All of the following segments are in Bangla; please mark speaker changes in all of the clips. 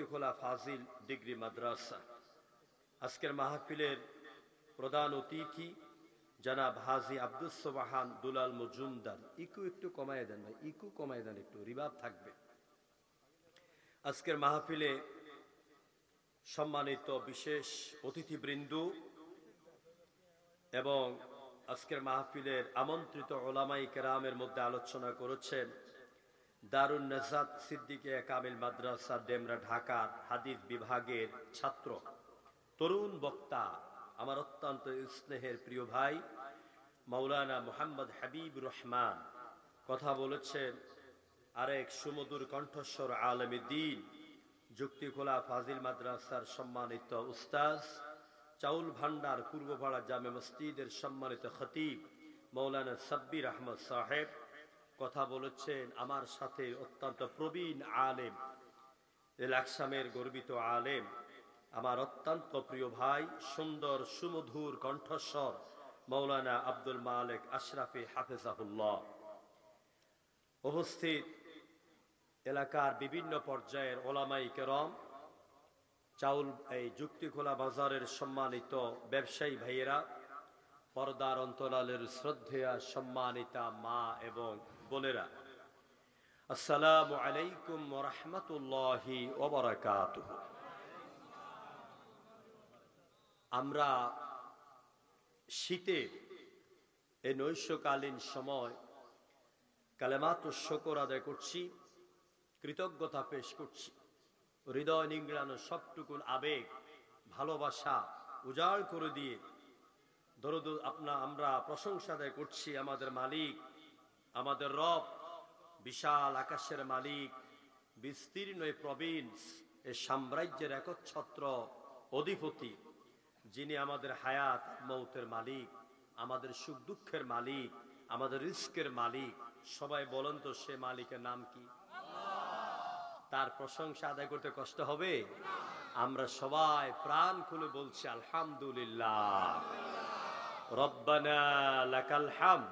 Speaker 1: যুক্তিখোলা ফাজিল ডিগ্রি মাদ্রাসা। আজকের মাহফিলের প্রধান অতিথি জনাব হাজী আব্দুস সোবহান দুলাল মজুমদার। একটু কমায় দেন ভাই, কমায় দেন, একটু রিভাব থাকবে। আজকের মাহফিলে সম্মানিত বিশেষ অতিথিবৃন্দ এবং আজকের মাহফিলের আমন্ত্রিত ওলামায়ে কেরামের মধ্যে আলোচনা করেছেন দারুন নাজাত সিদ্দিকিয়া কামিল মাদ্রাসা ডেমরা ঢাকার হাদিস বিভাগের ছাত্র তরুণ বক্তা আমার অত্যন্ত স্নেহের প্রিয় ভাই মাওলানা মুহাম্মদ হাবিবুর রহমান। কথা বলেছেন আরেক সুমধুর কণ্ঠস্বর আলেমে দ্বীন যুক্তিখোলা ফাজিল মাদ্রাসার সম্মানিত উস্তাজ, চাউল ভান্ডার পূর্বপাড়া জামে মসজিদের সম্মানিত খতিব মাওলানা সাব্বির আহমদ সাহেব। কথা বলেছেন আমার সাথে অত্যন্ত প্রবীণ আলেম, এলাকসামের গর্বিত আলেম, আমার অত্যন্ত প্রিয় ভাই, সুন্দর সুমধুর কণ্ঠস্বর মাওলানা আব্দুল মালিক আশরাফি হাফেজাহুল্লাহ। উপস্থিত এলাকার বিভিন্ন পর্যায়ের ওলামায়ে কেরাম, চাউল এই যুক্তিখোলা বাজারের সম্মানিত ব্যবসায়ী ভাইয়েরা, পর্দার অন্তরালের শ্রদ্ধেয়া সম্মানিতা মা এবং বোনেরা, আসসালামু আলাইকুম ওয়া রাহমাতুল্লাহি ওয়া বারাকাতুহু। আমরা শীতের এই নৈশকালীন সময় কালেমাতুশ শুকর আদায় করছি, কৃতজ্ঞতা পেশ করছি। হৃদয় নিংড়ানো সবটুকুন আবেগ ভালোবাসা উজাড় করে দিয়ে দরুদ আমরা প্রশংসা আদায় করছি আমাদের মালিক, আমাদের রব, বিশাল আকাশের মালিক, বিস্তীর্ণ প্রভিন্স এ সাম্রাজ্যের একচ্ছত্র অধিপতি, যিনি আমাদের হায়াত মৌতের মালিক, আমাদের সুখ দুঃখের মালিক, আমাদের রিস্কের মালিক। সবাই বলেন তো সে মালিকের নাম কি? তার প্রশংসা আদায় করতে কষ্ট হবে? আমরা সবাই প্রাণ খুলে বলছি আলহামদুলিল্লাহ। রব্বানা লাকাল হামদ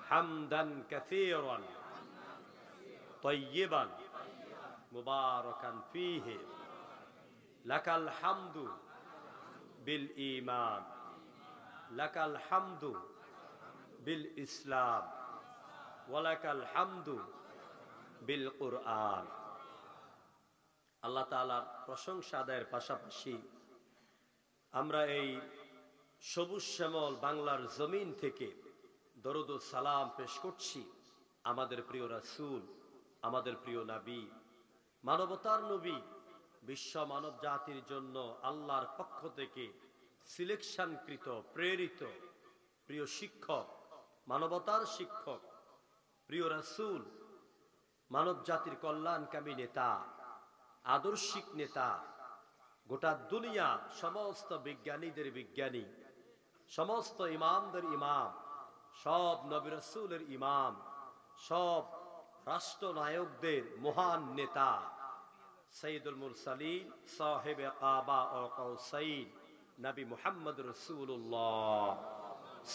Speaker 1: হামদান কাসীরান তাইয়িবান মুবারাকান ফীহি লাকাল হামদু বিল ঈমান লাকাল হামদু বিল ইসলাম ওয়া লাকাল হামদু বিল কুরআন। আল্লাহ তাআলার প্রশংসা আদায়ের পাশাপাশি আমরা এই সবুজ শ্যামল বাংলার জমিন থেকে দরুদ ও সালাম পেশ করছি আমাদের প্রিয় রাসূল, আমাদের প্রিয় নবী, মানবতার নবী, বিশ্ব মানব জাতির জন্য আল্লাহর পক্ষ থেকে সিলেকশনকৃত প্রেরিত প্রিয় শিক্ষক, মানবতার শিক্ষক, প্রিয় রাসূল, মানব জাতির কল্যাণকামী নেতা, আদর্শিক নেতা, গোটা দুনিয়া সমস্ত বিজ্ঞানীদের বিজ্ঞানী, সমস্ত ইমামদের ইমাম, সব নবী রাসূলের ইমাম, সব রাষ্ট্রনায়কদের মহান নেতা, সাইয়্যিদুল মুরসালিন সাহেবে কাবা ও কাউসাইন নবী মুহাম্মদ রাসূলুল্লাহ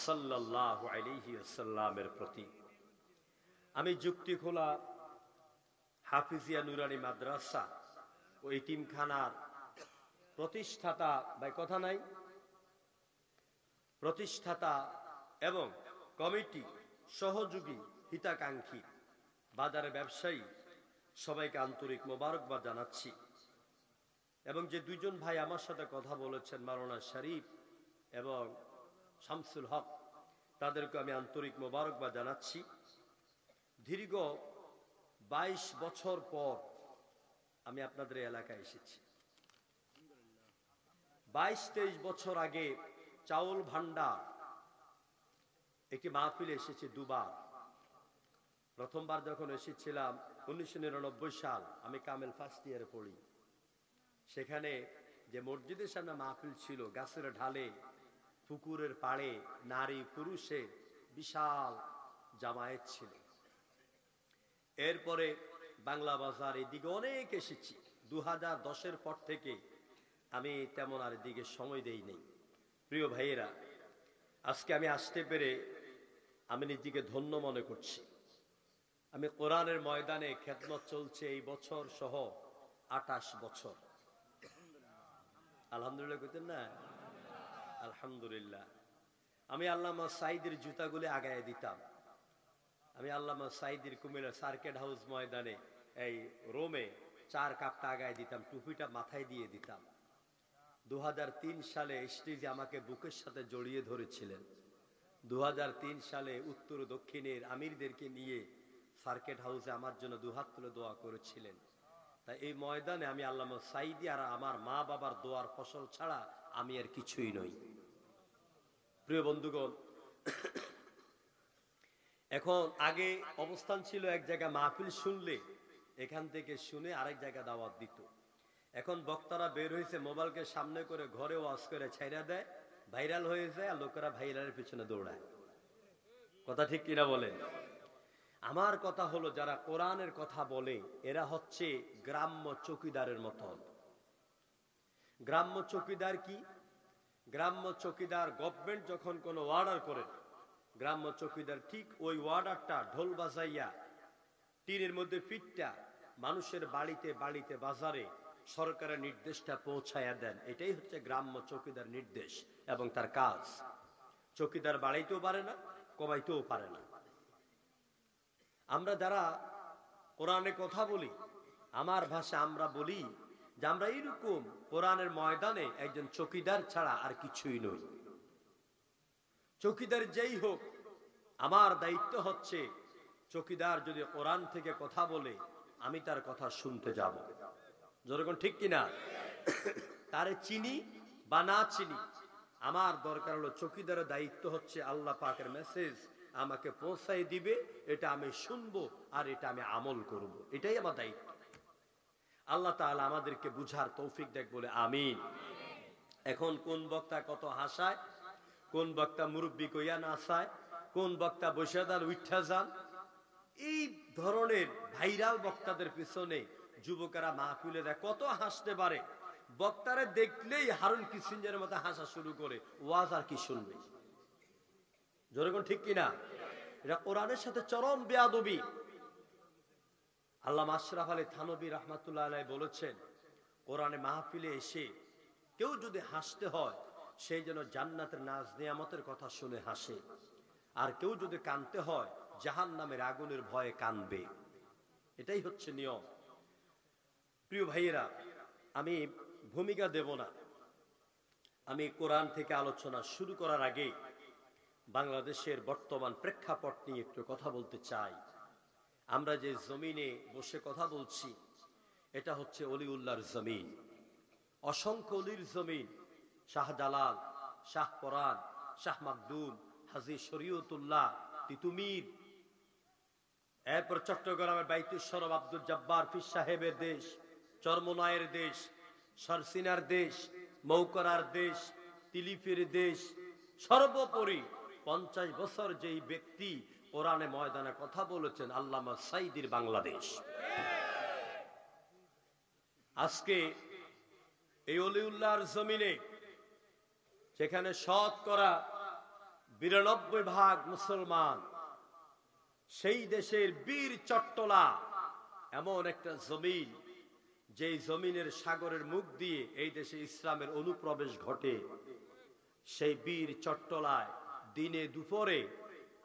Speaker 1: সাল্লাল্লাহু আলাইহি ওয়াসাল্লামের প্রতি আমি যুক্তিখোলা হাফিজিয়া নুরানি মাদ্রাসা ও এতিমখানার প্রতিষ্ঠাতা, ভাই কথা নাই, প্রতিষ্ঠাতা এবং কমিটি সহযোগী হিতাকাঙ্ক্ষী বাজারে ব্যবসায়ী সবাইকে আন্তরিক মোবারকবাদ জানাচ্ছি। এবং যে দুইজন ভাই আমার সাথে কথা বলেছেন, মাওলানা শরীফ এবং শামসুল হক, তাদেরকে আমি আন্তরিক মোবারকবাদ জানাচ্ছি। দীর্ঘ 22 বছর পর আমি আপনাদের এলাকায় এসেছি। 22-23 বছর আগে চাউল ভান্ডার একটি মাহফিলে এসেছি দুবার। প্রথমবার যখন এসেছিলাম 1999 সাল, আমি কামেল ফার্স্ট ইয়ারে পড়ি। সেখানে যে মসজিদের সামনে মাহফিল ছিল, গাছের ঢালে, পুকুরের পাড়ে নারী পুরুষের বিশাল জামায়াত ছিল। এরপরে বাংলা বাজার এদিকে অনেক এসেছি। 2010-এর পর থেকে আমি তেমন আর এদিকে সময় দেই নেই। প্রিয় ভাইয়েরা, আজকে আমি আসতে পেরে আমি নিজেকে ধন্য মনে করছি। আমি কোরআনের ময়দানে খেদমত চলছে এই বছর সহ 28 বছর। আলহামদুলিল্লাহ কইতেন না? আলহামদুলিল্লাহ। আমি আল্লামা সাঈদীর জুতাগুলি আগায় দিতাম। আমি আল্লামা সাঈদীর কুমিল্লা সার্কিট হাউস ময়দানে এই রোমে 4 কাপটা আগায় দিতাম, টুপিটা মাথায় দিয়ে দিতাম। 2003 সালে স্টেজে আমাকে বুকের সাথে জড়িয়ে ধরেছিলেন। 2003 সালে উত্তর দক্ষিণের আমিরদেরকে নিয়ে সার্কিট হাউসে আমার জন্য দুহাত তুলে দোয়া করেছিলেন। তাই এই ময়দানে আমি আল্লামা সাঈদী আর আমার মা বাবার দোয়ার ফসল ছাড়া আমি আর কিছুই নই। প্রিয় বন্ধুগণ, এখন আগে অবস্থান ছিল এক জায়গায়, মাহফিল শুনলে এখান থেকে শুনে আরেক জায়গায় দাওয়াত দিত। এখন বক্তারা বের হয়েছে, মোবাইলকে সামনে করে ঘরে ওয়াজ করে ছাইরা দেয়, ভাইরাল হয়ে যায়, আর লোকেরা ভাইরালের পিছনে দৌড়ায়। কথা ঠিক কিনা বলেন? আমার কথা হলো, যারা কোরআনের কথা বলে এরা হচ্ছে গ্রাম্য চৌকিদারের মতন। গ্রাম্য চৌকিদার কি? গ্রাম্য চৌকিদার গভর্নমেন্ট যখন কোনো অর্ডার করে, গ্রাম্য চৌকিদার ঠিক ওই অর্ডারটা ঢোল বাজাইয়া টিনের মধ্যে ফিটটা মানুষের বাড়িতে বাড়িতে বাজারে সরকারের নির্দেশটা পৌঁছায়া দেন। এটাই হচ্ছে গ্রাম্য চৌকিদার নির্দেশ এবং তার কাজ। চৌকিদার বাড়াইতেও পারে না, কমাইতেও পারে না। আমরা যারা কোরআনে কথা বলি, আমার ভাষা আমরা বলি যে আমরা এইরকম কোরআনের ময়দানে একজন চৌকিদার ছাড়া আর কিছুই নই। চৌকিদার যেই হোক, আমার দায়িত্ব হচ্ছে চৌকিদার যদি কোরআন থেকে কথা বলে আমি তার কথা শুনতে যাব। যেরকম ঠিক কিনা? তারে চিনি বা না চিনি, আমার দরকার হলো চৌকিদারের দায়িত্ব হচ্ছে আল্লাহ পাকের মেসেজ আমাকে পৌঁছাই দিবে, এটা আমি শুনবো আর এটা আমি আমল করব। এটাই আমার দায়িত্ব। আল্লাহ তাআলা আমাদেরকে বুঝার তৌফিক দেখ বলে আমিন। এখন কোন বক্তা কত হাসায়, কোন বক্তা মুরব্বী কইয়া নাচায়, কোন বক্তা বসে দান উঠা যান, এই ধরনের ভাইরাল বক্তাদের পিছনে যুবকেরা মাহফিলে দেয় কত হাসতে পারে। বক্তারে দেখলেই হারুন কিসিঞ্জারের মতো হাসা শুরু করে, ওয়াজ আর কি শুনবে? যেরকম ঠিক কিনা? এটা কোরআনের সাথে চরম বেয়াদবি। আল্লামা আশরাফ আলী থানভী রাহমাতুল্লাহ আলাইহি বলেছেন, কোরআনে মাহফিলে এসে কেউ যদি হাসতে হয় সেই জন্য জান্নাতের নাজ নিয়ামতের কথা শুনে হাসে, আর কেউ যদি কাঁদতে হয় জাহান্নামের আগুনের ভয়ে কাঁদবে। এটাই হচ্ছে নিয়ম। প্রিয় ভাইয়েরা, আমি ভূমিকা দেব না। আমি কোরআন থেকে আলোচনা শুরু করার আগে বাংলাদেশের বর্তমান প্রেক্ষাপট নিয়ে একটু কথা বলতে চাই। আমরা যে জমিনে বসে কথা বলছি এটা হচ্ছে অলিউল্লাহর জমিন, অসংখ্য অলির জমিন। শাহজালাল, শাহ পরান, শাহ মাকদুম, হাজী শরীয়তুল্লাহ, তিতুমির, এরপর চট্টগ্রামের বাইতুস সরব আব্দুল জব্বার পীর সাহেবের দেশ, চরমনায়ের দেশ, সরসিনার দেশ, মৌকরার দেশ, তিলিফের দেশ, সর্বোপরি 50 বছর যেই ব্যক্তি কোরআনে ময়দানে কথা বলেছেন, আল্লামা সাঈদীর বাংলাদেশ। আজকে এই অলিউল্লাহর জমিনে যেখানে শতকরা 92% মুসলমান, সেই দেশের বীর চট্টলা এমন একটা জমিন, যেই জমিনের সাগরের মুখ দিয়ে এই দেশে ইসলামের অনুপ্রবেশ ঘটে। সেই বীর চট্টলায় দিনে দুপুরে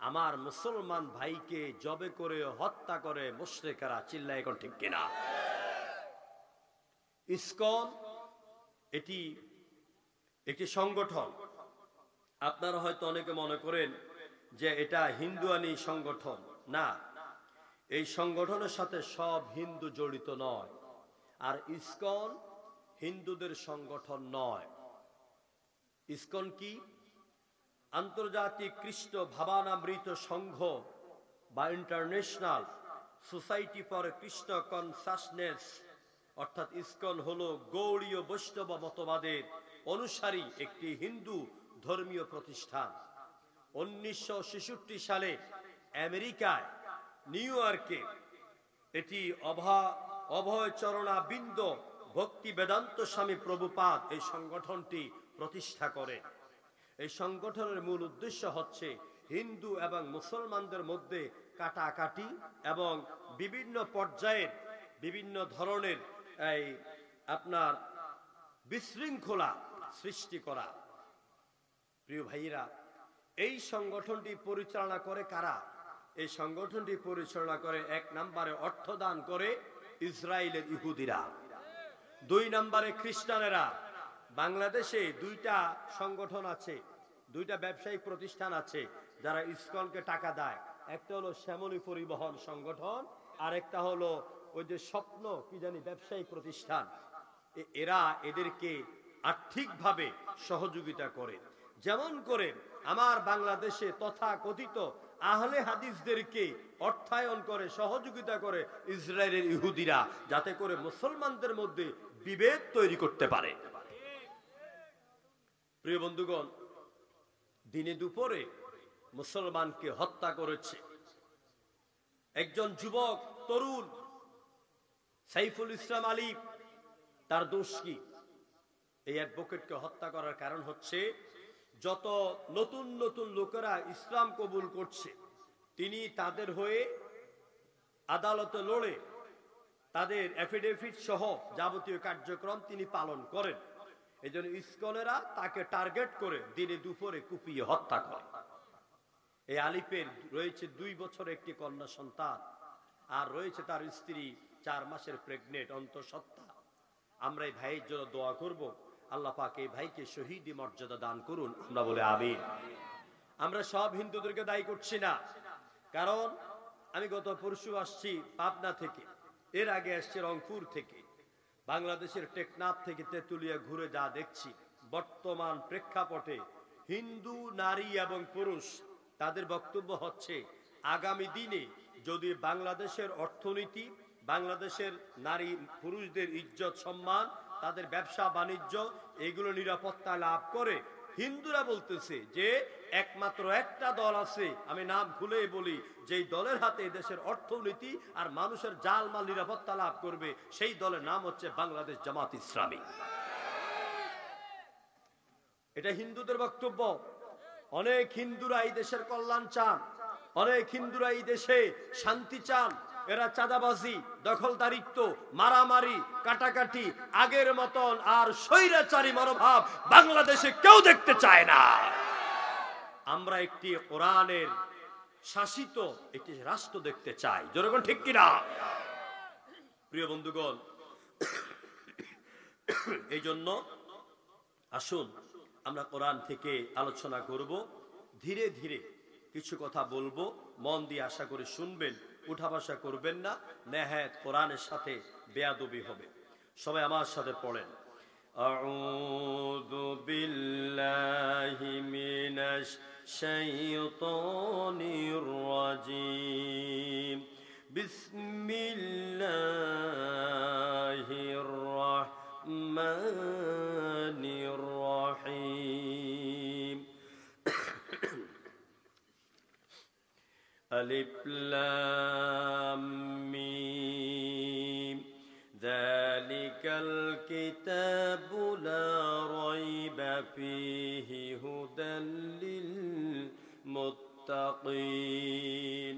Speaker 1: আমার মুসলমান ভাইকে জবে করে হত্যা করে মুশরিকরা। চিল্লায় এখন ঠিক কিনা? ইসকন এটি একটি সংগঠন। আপনারা হয়তো অনেকে মনে করেন যে এটা হিন্দুয়ানি সংগঠন। না, এই সংগঠনের সাথে সব হিন্দু জড়িত নয়, আর ইসকন হিন্দুদের সংগঠন নয়। ইসকন কি? আন্তর্জাতিক কৃষ্ণ ভাবানামৃত সংঘ বা international society for Krishna consciousness, অর্থাৎ ইসকন হলো গৌড়ীয় বৈষ্ণব মতবাদের অনুসারী একটি হিন্দু ধর্মীয় প্রতিষ্ঠান। 1966 সালে আমেরিকায় নিউ ইয়র্কে এটি অভয়চরণাবিন্দ ভক্তি বেদান্ত স্বামী প্রভুপাদ এই সংগঠনটি প্রতিষ্ঠা করে। এই সংগঠনের মূল উদ্দেশ্য হচ্ছে হিন্দু এবং মুসলমানদের মধ্যে কাটাকাটি এবং বিভিন্ন পর্যায়ের বিভিন্ন ধরনের এই আপনার বিশৃঙ্খলা সৃষ্টি করা। প্রিয় ভাইরা, এই সংগঠনটি পরিচালনা করে কারা? এই সংগঠনটি পরিচালনা করে এক নম্বরে অর্থদান করে ইসরায়েলের ইহুদিরা, 2 নম্বরে খ্রিস্টানেরা। বাংলাদেশে 2টা সংগঠন আছে, 2টা ব্যবসায়িক প্রতিষ্ঠান আছে যারা ইসকনকে টাকা দেয়। একটা হলো শ্যামলী পরিবহন সংগঠন, আর একটা হলো ওই যে স্বপ্ন কি জানি ব্যবসায়িক প্রতিষ্ঠান। এরা এদেরকে আর্থিকভাবে সহযোগিতা করে। যেমন করে আমার বাংলাদেশে তথা কথিত আহলে হাদিসদেরকে অর্থায়ন করে, সহযোগিতা করে ইসরায়েলের ইহুদিরা, যাতে করে মুসলমানদের মধ্যে বিভেদ তৈরি করতে পারে। প্রিয় বন্ধুগণ, দিনে দুপুরে মুসলমানকে হত্যা করেছে একজন যুবক তরুণ সাইফুল ইসলাম আলী। তার দোষ কি? এই অ্যাডভোকেটকে হত্যা করার কারণ হচ্ছে যত নতুন নতুন লোকেরা ইসলাম কবুল করছে, তিনি তাদের হয়ে আদালতে লড়ে তাদের এফিডেভিট সহ যাবতীয় কার্যক্রম তিনি পালন করেন। এই জন্য ইসকনেরা তাকে টার্গেট করে দিনে দুপুরে কুপিয়ে হত্যা করে। এই আলিফের রয়েছে 2 বছর একটি কন্যা সন্তান, আর রয়েছে তার স্ত্রী 4 মাসের প্রেগনেন্ট অন্তঃসত্ত্বা। আমরা এই ভাইয়ের জন্য দোয়া করব, আল্লাহ পাক এই ভাইকে শহীদি মর্যাদা দান করুন। আমরা বলে আমিন। আমরা সব হিন্দুদেরকে দায়ী করছি না, কারণ আমি গত পরশু আসছি পাবনা থেকে, এর আগে আসছি রংপুর থেকে, বাংলাদেশের টেকনাফ থেকে তেতুলিয়া ঘুরে যা দেখছি, বর্তমান প্রেক্ষাপটে হিন্দু নারী এবং পুরুষ তাদের বক্তব্য হচ্ছে আগামী দিনে যদি বাংলাদেশের অর্থনীতি, বাংলাদেশের নারী পুরুষদের ইজ্জত সম্মান, তাদের ব্যবসা বাণিজ্য এগুলো নিরাপত্তা লাভ করে, হিন্দুরা বলতেছে যে একমাত্র একটা দল আছে, আমি নাম ভুলে বলি, যেই দলের হাতে দেশের অর্থনীতি আর মানুষের জালমাল নিরাপত্তা লাভ করবে, সেই দলের নাম হচ্ছে বাংলাদেশ জামাত ইসলামী। এটা হিন্দুদের বক্তব্য। অনেক হিন্দুরা এই দেশের কল্যাণ চান, অনেক হিন্দুরা এই দেশে শান্তি চান। এরা চাঁদাবাজি, দখলদারিত্ব, মারামারি, কাটাকাটি, আগের মতন আর স্বৈরাচারী মনোভাব বাংলাদেশে কেউ দেখতে চায় না। আমরা একটি কোরআনের শাসিত একটি রাষ্ট্র দেখতে চাই। জনগণ ঠিক কিনা? প্রিয় বন্ধুগণ, এই জন্য আসুন আমরা কোরআন থেকে আলোচনা করব, ধীরে ধীরে কিছু কথা বলবো, মন দিয়ে আশা করে শুনবেন, উঠা বসা করবেন না, নেহায়েত কোরআনের সাথে বেয়াদবি হবে। সবাই আমার সাথে পড়েন, আউযু বিল্লাহি মিনাশ শাইতানির রাজিম, বিসমিল্লাহির রাহমানির রাহিম। আলিফ লাম মিম, যালিকাল কিতাবু লা রাইবা ফীহি হুদাল লিল মুত্তাকিন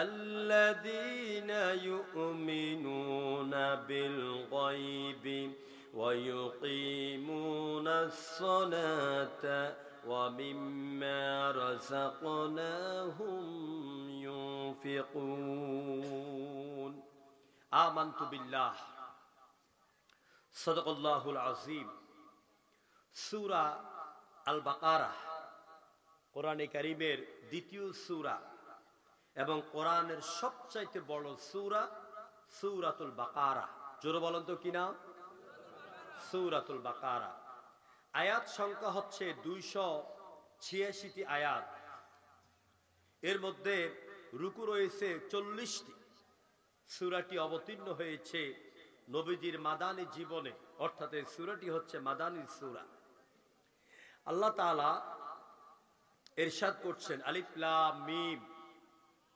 Speaker 1: আল্লাযীনা ইউমিনুনা বিল গায়বি ওয়া ইউকিমুনাস সালাতা ওয়া মিম্মা রাযাকনাহুম ইউনফিকুন। আমানতু বিল্লাহ, সাদাকাল্লাহুল আযীম। সূরা আল বাকারা কোরআনে কারীমের 2য় সূরা এবং কোরআনের সবচাইতে বড় সূরা সূরাতুল বাকারা। জোরে বলেন তো কি নাম? সূরাতুল বাকারা। আয়াত সংখ্যা হচ্ছে 286টি আয়াত। এর মধ্যে রুকু রয়েছে 40টি। সূরাটি অবতীর্ণ হয়েছে নবীজির মাদানী জীবনে, অর্থাৎ এই সূরাটি হচ্ছে মাদানী সূরা। আল্লাহ তাআলা ইরশাদ করছেন, আলিফ লাম মিম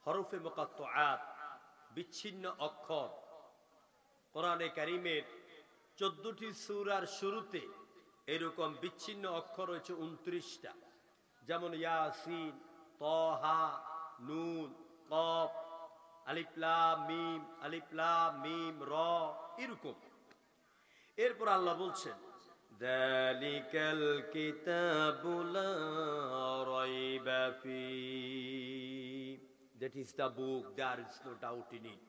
Speaker 1: হরফে মুকাত্তাআত, বিচ্ছিন্ন অক্ষর। কোরআনে কারীমের 14টি সূরার শুরুতে এরকম বিচ্ছিন্ন অক্ষর রয়েছে 29টা, যেমন ইয়াসিন, তাহা, নুন, কফ, আলিফ লাম মিম, র, এরকম এরপর আল্লাহ বলছেন, যালিকাল কিতাবু লা রাইবা ফি, that is the book, there is no doubt in it.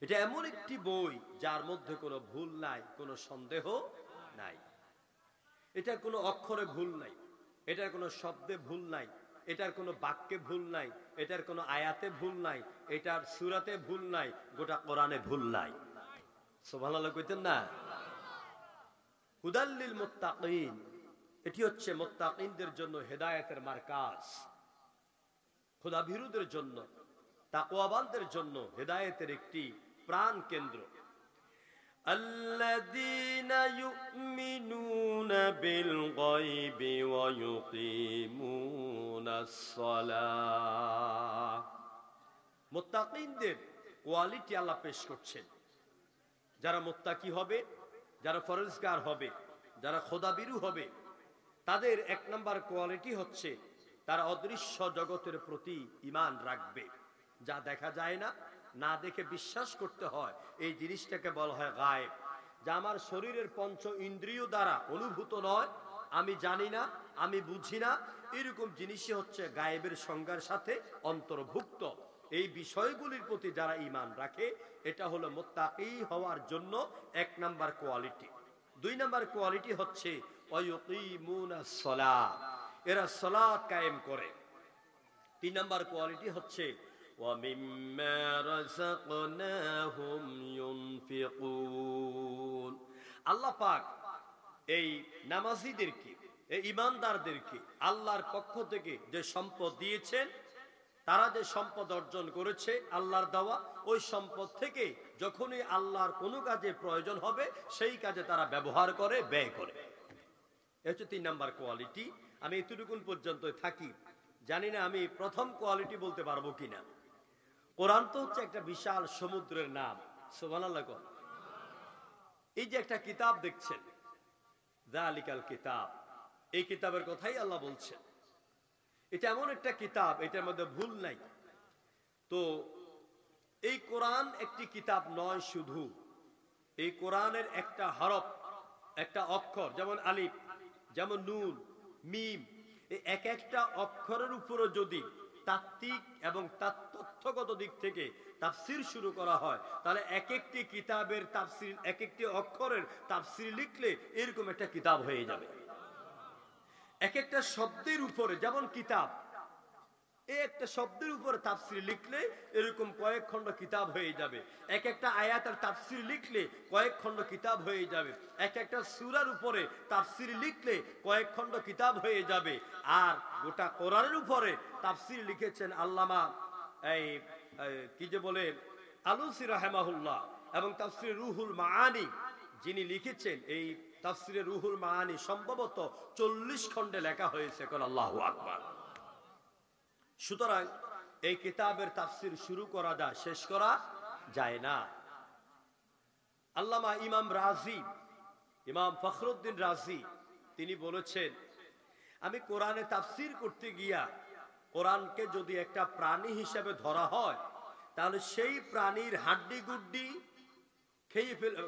Speaker 1: এটা এমন একটি বই যার মধ্যে কোনো ভুল নাই, কোনো সন্দেহ নাই। এটার কোনো অক্ষরে ভুল নাই, এটার কোনো শব্দে ভুল নাই, এটার কোনো বাক্যে ভুল নাই, এটার কোনো আয়াতে ভুল নাই, এটার সূরাতে ভুল নাই, গোটা কোরআনে ভুল নাই। সুবহানাল্লাহ কইতেন না? হুদাল লিল মুত্তাকিন, এটি হচ্ছে মুত্তাকিনদের জন্য হেদায়েতের মার্কাজ। খোদাভীরুদের জন্য, তাকওয়াবানদের জন্য হেদায়েতের একটি প্রাণ কেন্দ্র। আল্লাযীনা ইউমিনুনা বিল গায়বি ওয়া ইউকিমুনাস সালাহ। মুত্তাকিনদের কোয়ালিটি আল্লাহ পেশ করছেন। যারা মুত্তাকি হবে, যারা ফরজগার হবে, যারা খোদাভীরু হবে, তাদের এক নাম্বার কোয়ালিটি হচ্ছে তারা অদৃশ্য জগতের প্রতি ঈমান রাখবে। যা দেখা যায় না, না দেখে বিশ্বাস করতে হয়, এই জিনিসটাকে বলা হয় গায়েব। যা আমার শরীরের পঞ্চ ইন্দ্রিয় দ্বারা অনুভূত নয়, আমি জানি না, আমি বুঝি না, এরকম জিনিসই হচ্ছে গায়েবের সংজ্ঞার সাথে অন্তর্ভুক্ত। এই বিষয়গুলির প্রতি যারা ঈমান রাখে, এটা হলো মুত্তাকি হওয়ার জন্য এক নাম্বার কোয়ালিটি। দুই নাম্বার কোয়ালিটি হচ্ছে ওয়ায়ুকিমুনাস সালাহ, এরা সালাত কায়েম করে। তিন নাম্বার কোয়ালিটি হচ্ছে ওয়া মিম্মা রাযাকনাহুম ইউনফিকুন। আল্লাহ পাক এই নামাজীদেরকে, এই ঈমানদারদেরকে আল্লাহর পক্ষ থেকে যে সম্পদ দিয়েছেন, তারা যে সম্পদ অর্জন করেছে আল্লাহর দেওয়া, ওই সম্পদ থেকে যখনই আল্লাহর কোনো কাজে প্রয়োজন হবে সেই কাজে তারা ব্যবহার করে, ব্যয় করে। এই হচ্ছে তিন নাম্বার কোয়ালিটি। আমি এতটুকুন পর্যন্ত থাকি, জানি না আমি প্রথম কোয়ালিটি বলতে পারবো কিনা। কোরআন তো হচ্ছে একটা বিশাল সমুদ্রের নাম। সুবহানাল্লাহ। এই যে একটা কিতাব দেখছেন, যালিকাল কিতাব, এই কিতাবের কথাই আল্লাহ বলছেন। এটা এমন একটা কিতাব, এটার মধ্যে ভুল নাই। তো এই কোরআন একটি কিতাব নয় শুধু, এই কোরআনের একটা হরফ, একটা অক্ষর, যেমন আলিফ, যেমন নুন, মিম, এই এক একটা অক্ষরের উপরে যদি তাত্ত্বিক এবং তথ্যগত দিক থেকে তাফসীর শুরু করা হয়, তাহলে এক একটি কিতাবের তাফসীর, এক একটি অক্ষরের তাফসীর লিখলে এরকম একটা কিতাব হয়ে যাবে। এক একটা শব্দের উপরে, যেমন কিতাব, এই একটা শব্দের উপরে তাফসীর লিখলে এরকম কয়েক খণ্ড কিতাব হয়ে যাবে। এক একটা আয়াতের তাফসীর লিখলে কয়েক খণ্ড কিতাব হয়ে যাবে। এক একটা সূরার উপরে তাফসীর লিখলে কয়েক খণ্ড কিতাব হয়ে যাবে। আর গোটা কোরআনের উপরে তাফসীর লিখেছেন আল্লামা কি যে বলে আলুসি রাহিমাহুল্লাহ, এবং তাফসীর রুহুল মাআনি যিনি লিখেছেন, এই তাফসীরে রুহুল মাআনি সম্ভবত 40 খণ্ডে লেখা হয়েছে। কোন আল্লাহু আকবার। সুতরাং এই কিতাবের তাফসীর শুরু করা যায়, শেষ করা যায় না। আল্লামা ইমাম রাজি, ইমাম ফখরুদ্দিন রাজি, তিনি বলেছেন, আমি কোরআনে তাফসীর করতে গিয়া কোরআনকে যদি একটা প্রাণী হিসেবে ধরা হয়, তাহলে সেই প্রাণীর হাড্ডি গুড্ডি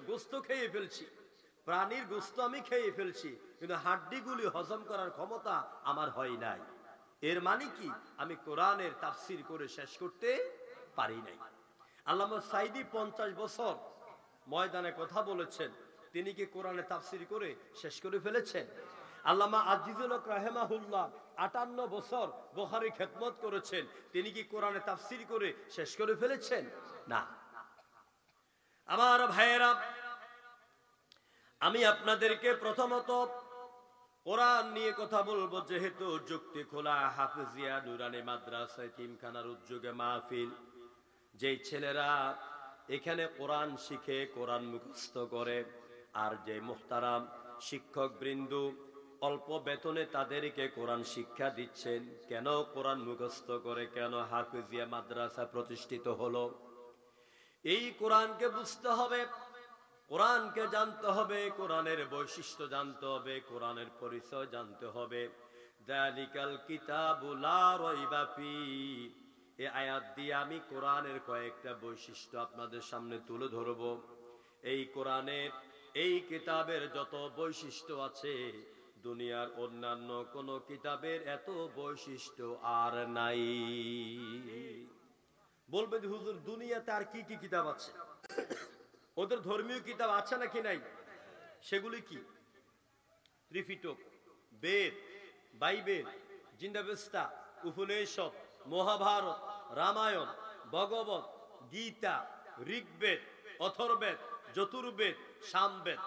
Speaker 1: গোস্ত খেয়ে ফেলছি, প্রাণীর গোস্ত আমি খেয়ে ফেলছি, কিন্তু হাড্ডিগুলি হজম করার ক্ষমতা আমার হয় নাই। এর মানে কি, আমি কোরআনের তাফসীর করে শেষ করতে পারি নাই। আল্লামা সাইদি 50 বছর ময়দানে কথা বলেছেন, তিনি কি কোরআনে তাফসীর করে শেষ করে ফেলেছেন? আল্লামা আজিজুল হক রাহিমাহুল্লাহ 58 বছর বুখারী খেদমত করেছেন, তিনি কি কোরআনে তাফসীর করে শেষ করে ফেলেছেন? না। আমার ভাইয়েরা, আমি আপনাদেরকে প্রথমত কোরআন নিয়ে কথা বলবো, যেহেতু যুক্তি খোলা হাফিজিয়া নুরানি মাদ্রাসা এতিমখানার উদ্যোগে মাহফিল। যেই ছেলেরা এখানে কোরআন শিখে, কোরআন মুখস্থ করে, আর যে মুহতারাম শিক্ষক বৃন্দ অল্প বেতনে তাদেরকে কোরআন শিক্ষা দিচ্ছেন, কেন কোরআন মুখস্থ করে, কেন হাফিজিয়া মাদ্রাসা প্রতিষ্ঠিত হলো? এই কোরআনকে বুঝতে হবে, কোরআনকে জানতে হবে, কোরআনের বৈশিষ্ট্য জানতে হবে, কোরআনের পরিচয় জানতে হবে। যালিকাল কিতাবু লা রাইবা ফি, এই আয়াত দিয়ে আমি কোরআনের কয়েকটা বৈশিষ্ট্য আপনাদের সামনে তুলে ধরব। এই কোরআনের এই কিতাবের যত বৈশিষ্ট্য আছে দুনিয়ার অন্যান্য কোন কিতাবের এত বৈশিষ্ট্য আর নাই। বলবে যে হুজুর দুনিয়াতে আর কি কি কিতাব আছে? ওদের ধর্মীয় কিতাব আছে নাকি নাই? সেগুলি কি? ত্রিপিটক, বেদ, বাইবেল, জিন্দাবেস্তা, উপনিষদ, মহাভারত, রামায়ণ, ভগবত গীতা, ঋগ্বেদ, অথর্বেদ, যজুর্বেদ, সামবেদ।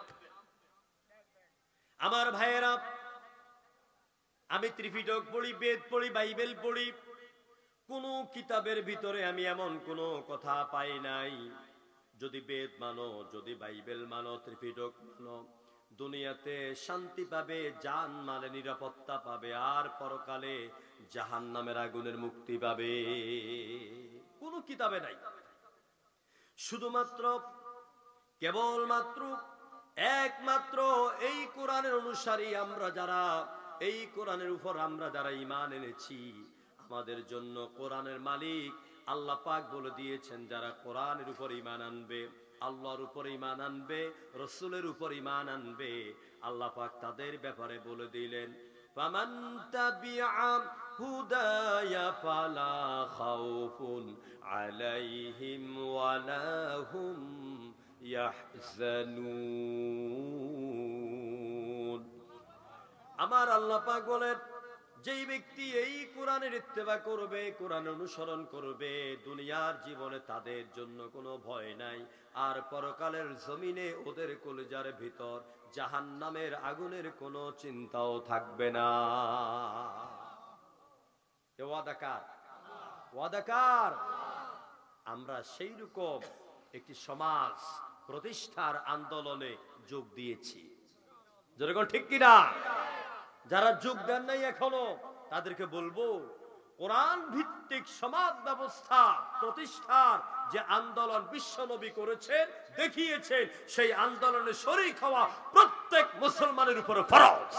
Speaker 1: আমার ভাইয়েরা, আমি ত্রিপিটক পড়ি, বেদ পড়ি, বাইবেল পড়ি, কোন কিতাবের ভিতরে আমি এমন কোন কথা পাই নাই যদি বেদ মানো, যদি বাইবেল মানো, ত্রিপিটক মানো, দুনিয়াতে শান্তি পাবে, জান মালে নিরাপত্তা পাবে, আর পরকালে জাহান্নামের আগুনের মুক্তি পাবে। কোন কিতাবে নাই। শুধুমাত্র কেবলমাত্র একমাত্র এই কোরআনের অনুসারী আমরা যারা, এই কোরআনের উপর আমরা যারা ঈমান এনেছি, আমাদের জন্য কোরআনের মালিক আল্লাহ পাক বলে দিয়েছেন, যারা কোরআনের উপর ঈমান আনবে, আল্লাহর উপর ঈমান আনবে, রাসূলের উপর ঈমান আনবে, আল্লাহ পাক তাদের ব্যাপারে বলে দিলেন, ফামান তাবিআ হুদায়া ফালা খাউফুন আলাইহিম ওয়ালা হুম ইয়াহজানুন। আমার আল্লাহ পাক বলেন, যেই ব্যক্তি এই কোরআনের ইত্তেবা করবে, কোরআন অনুসরণ করবে, দুনিয়ার জীবনে তাদের জন্য কোনো ভয় নাই, আর পরকালের জমিনে ওদের কলিজার ভিতর জাহান্নামের আগুনের কোনো চিন্তাও থাকবে না। এ ওয়াদা কার? ওয়াদা কার? আমরা সেই রকম একটি সমাজ প্রতিষ্ঠার আন্দোলনে যোগ দিয়েছি। যেরকম ঠিক কিনা? যারা যোগ দেন নাই এখনো, তাদেরকে বলবো, কোরআন ভিত্তিক সমাজ ব্যবস্থা প্রতিষ্ঠার যে আন্দোলন বিশ্বনবী করেছেন, দেখিয়েছেন, সেই আন্দোলনে শরীক হওয়া প্রত্যেক মুসলমানের উপরে ফরজ।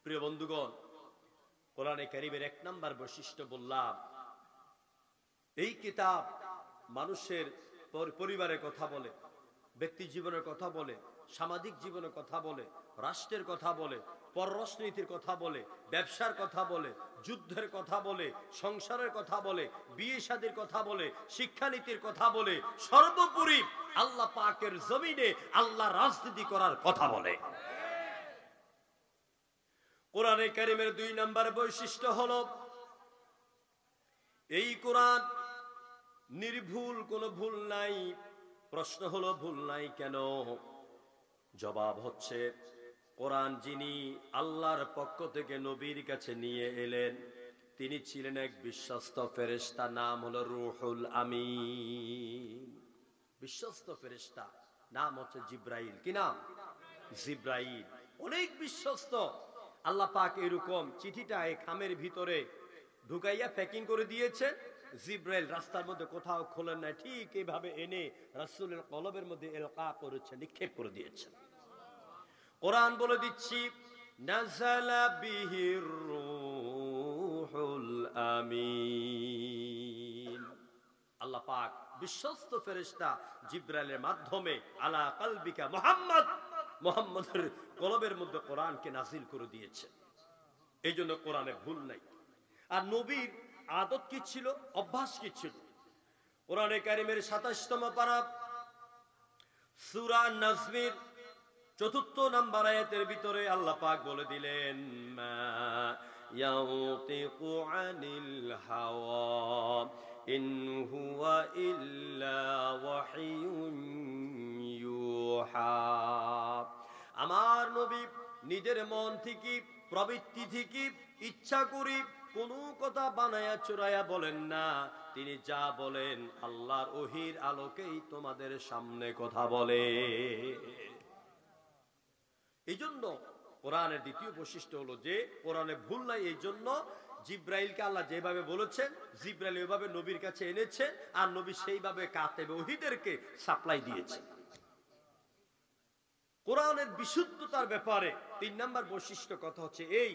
Speaker 1: প্রিয় বন্ধুগণ, কোরআনে কারীমের 1 নম্বর বৈশিষ্ট্য বললাম, এই কিতাব মানুষের পরিবারের কথা বলে, ব্যক্তি জীবনের কথা বলে, সামাজিক জীবনের কথা বলে, রাষ্ট্রের কথা বলে, পররাষ্ট্রনীতির কথা বলে, ব্যবসার কথা বলে, যুদ্ধের কথা বলে, সংসারের কথা বলে, বিয়ে শাদীর কথা বলে, শিক্ষানীতির কথা বলে, সর্বোপরি আল্লাহ পাকের জমিনে আল্লাহ রাজনীতি করার কথা বলে। কোরআনে কারীমের 2 নম্বর বৈশিষ্ট্য হলো, এই কোরআন নির্ভুল, কোনো ভুল নাই। প্রশ্ন হলো ভুল নাই কেন? জবাব হচ্ছে, কোরআন যিনি আল্লাহর পক্ষ থেকে নবীর কাছে নিয়ে এলেন, তিনি ছিলেন এক বিশ্বস্ত ফেরেশতা, নাম হলো রূহুল আমিন। বিশ্বস্ত ফেরেশতা নাম হচ্ছে জিব্রাইল। কি নাম? জিব্রাইল। অনেক বিশ্বস্ত। আল্লাহ পাক এরকম চিঠিটা এই খামের ভিতরে ঢুকাইয়া প্যাকিং করে দিয়েছে। জিব্রাইল রাস্তার মধ্যে কোথাও খোলেন না, ঠিক এইভাবে এনে রাসূলের কলবের মধ্যে এলকা করেছে, নিক্ষেপ করে দিয়েছে। কোরআন বলে দিচ্ছি, নাযালা বিহির রূহুল আমিন। আল্লাহ পাক বিশ্বস্ত ফেরেশতা জিব্রাইলের মাধ্যমে আলা কলবিকা মুহাম্মদ, মুহাম্মদের কলবের মধ্যে কোরআনকে নাযিল করে দিয়েছে। এইজন্য কোরআনে ভুল নাই। আর নবীর আদত কি ছিল, অভ্যাস কি ছিল? কোরআনে কারীমের 27তম পারা সূরা নাজমের 4th নম্বর আয়াতের ভিতরে আল্লাহ পাক বলে দিলেন, মা ইয়াউতিকু আনিল হাওয়া ইন হুয়া ইল্লা ওয়াহিয়ুন ইউহা। আমার নবী নিজের মন থেকে, প্রবৃত্তি থেকে, ইচ্ছা করি কোনো কথা বানায়া চুরাইয়া বলেন না। তিনি যা বলেন আল্লাহর ওহীর আলোকেই তোমাদের সামনে কথা বলে। এই জন্য কোরআনের 2য় বৈশিষ্ট্য হলো যে কোরআনে ভুল নাই। এই জন্য জিব্রাইলকে আল্লাহ যেভাবে বলেছেন, জিব্রাইল ওইভাবে নবীর কাছে এনেছেন, আর নবী সেইভাবে কাতেবে ওহীদেরকে সাপ্লাই দিয়েছেন। কোরআনের বিশুদ্ধতার ব্যাপারে 3 নম্বর বৈশিষ্ট্য কথা হচ্ছে এই,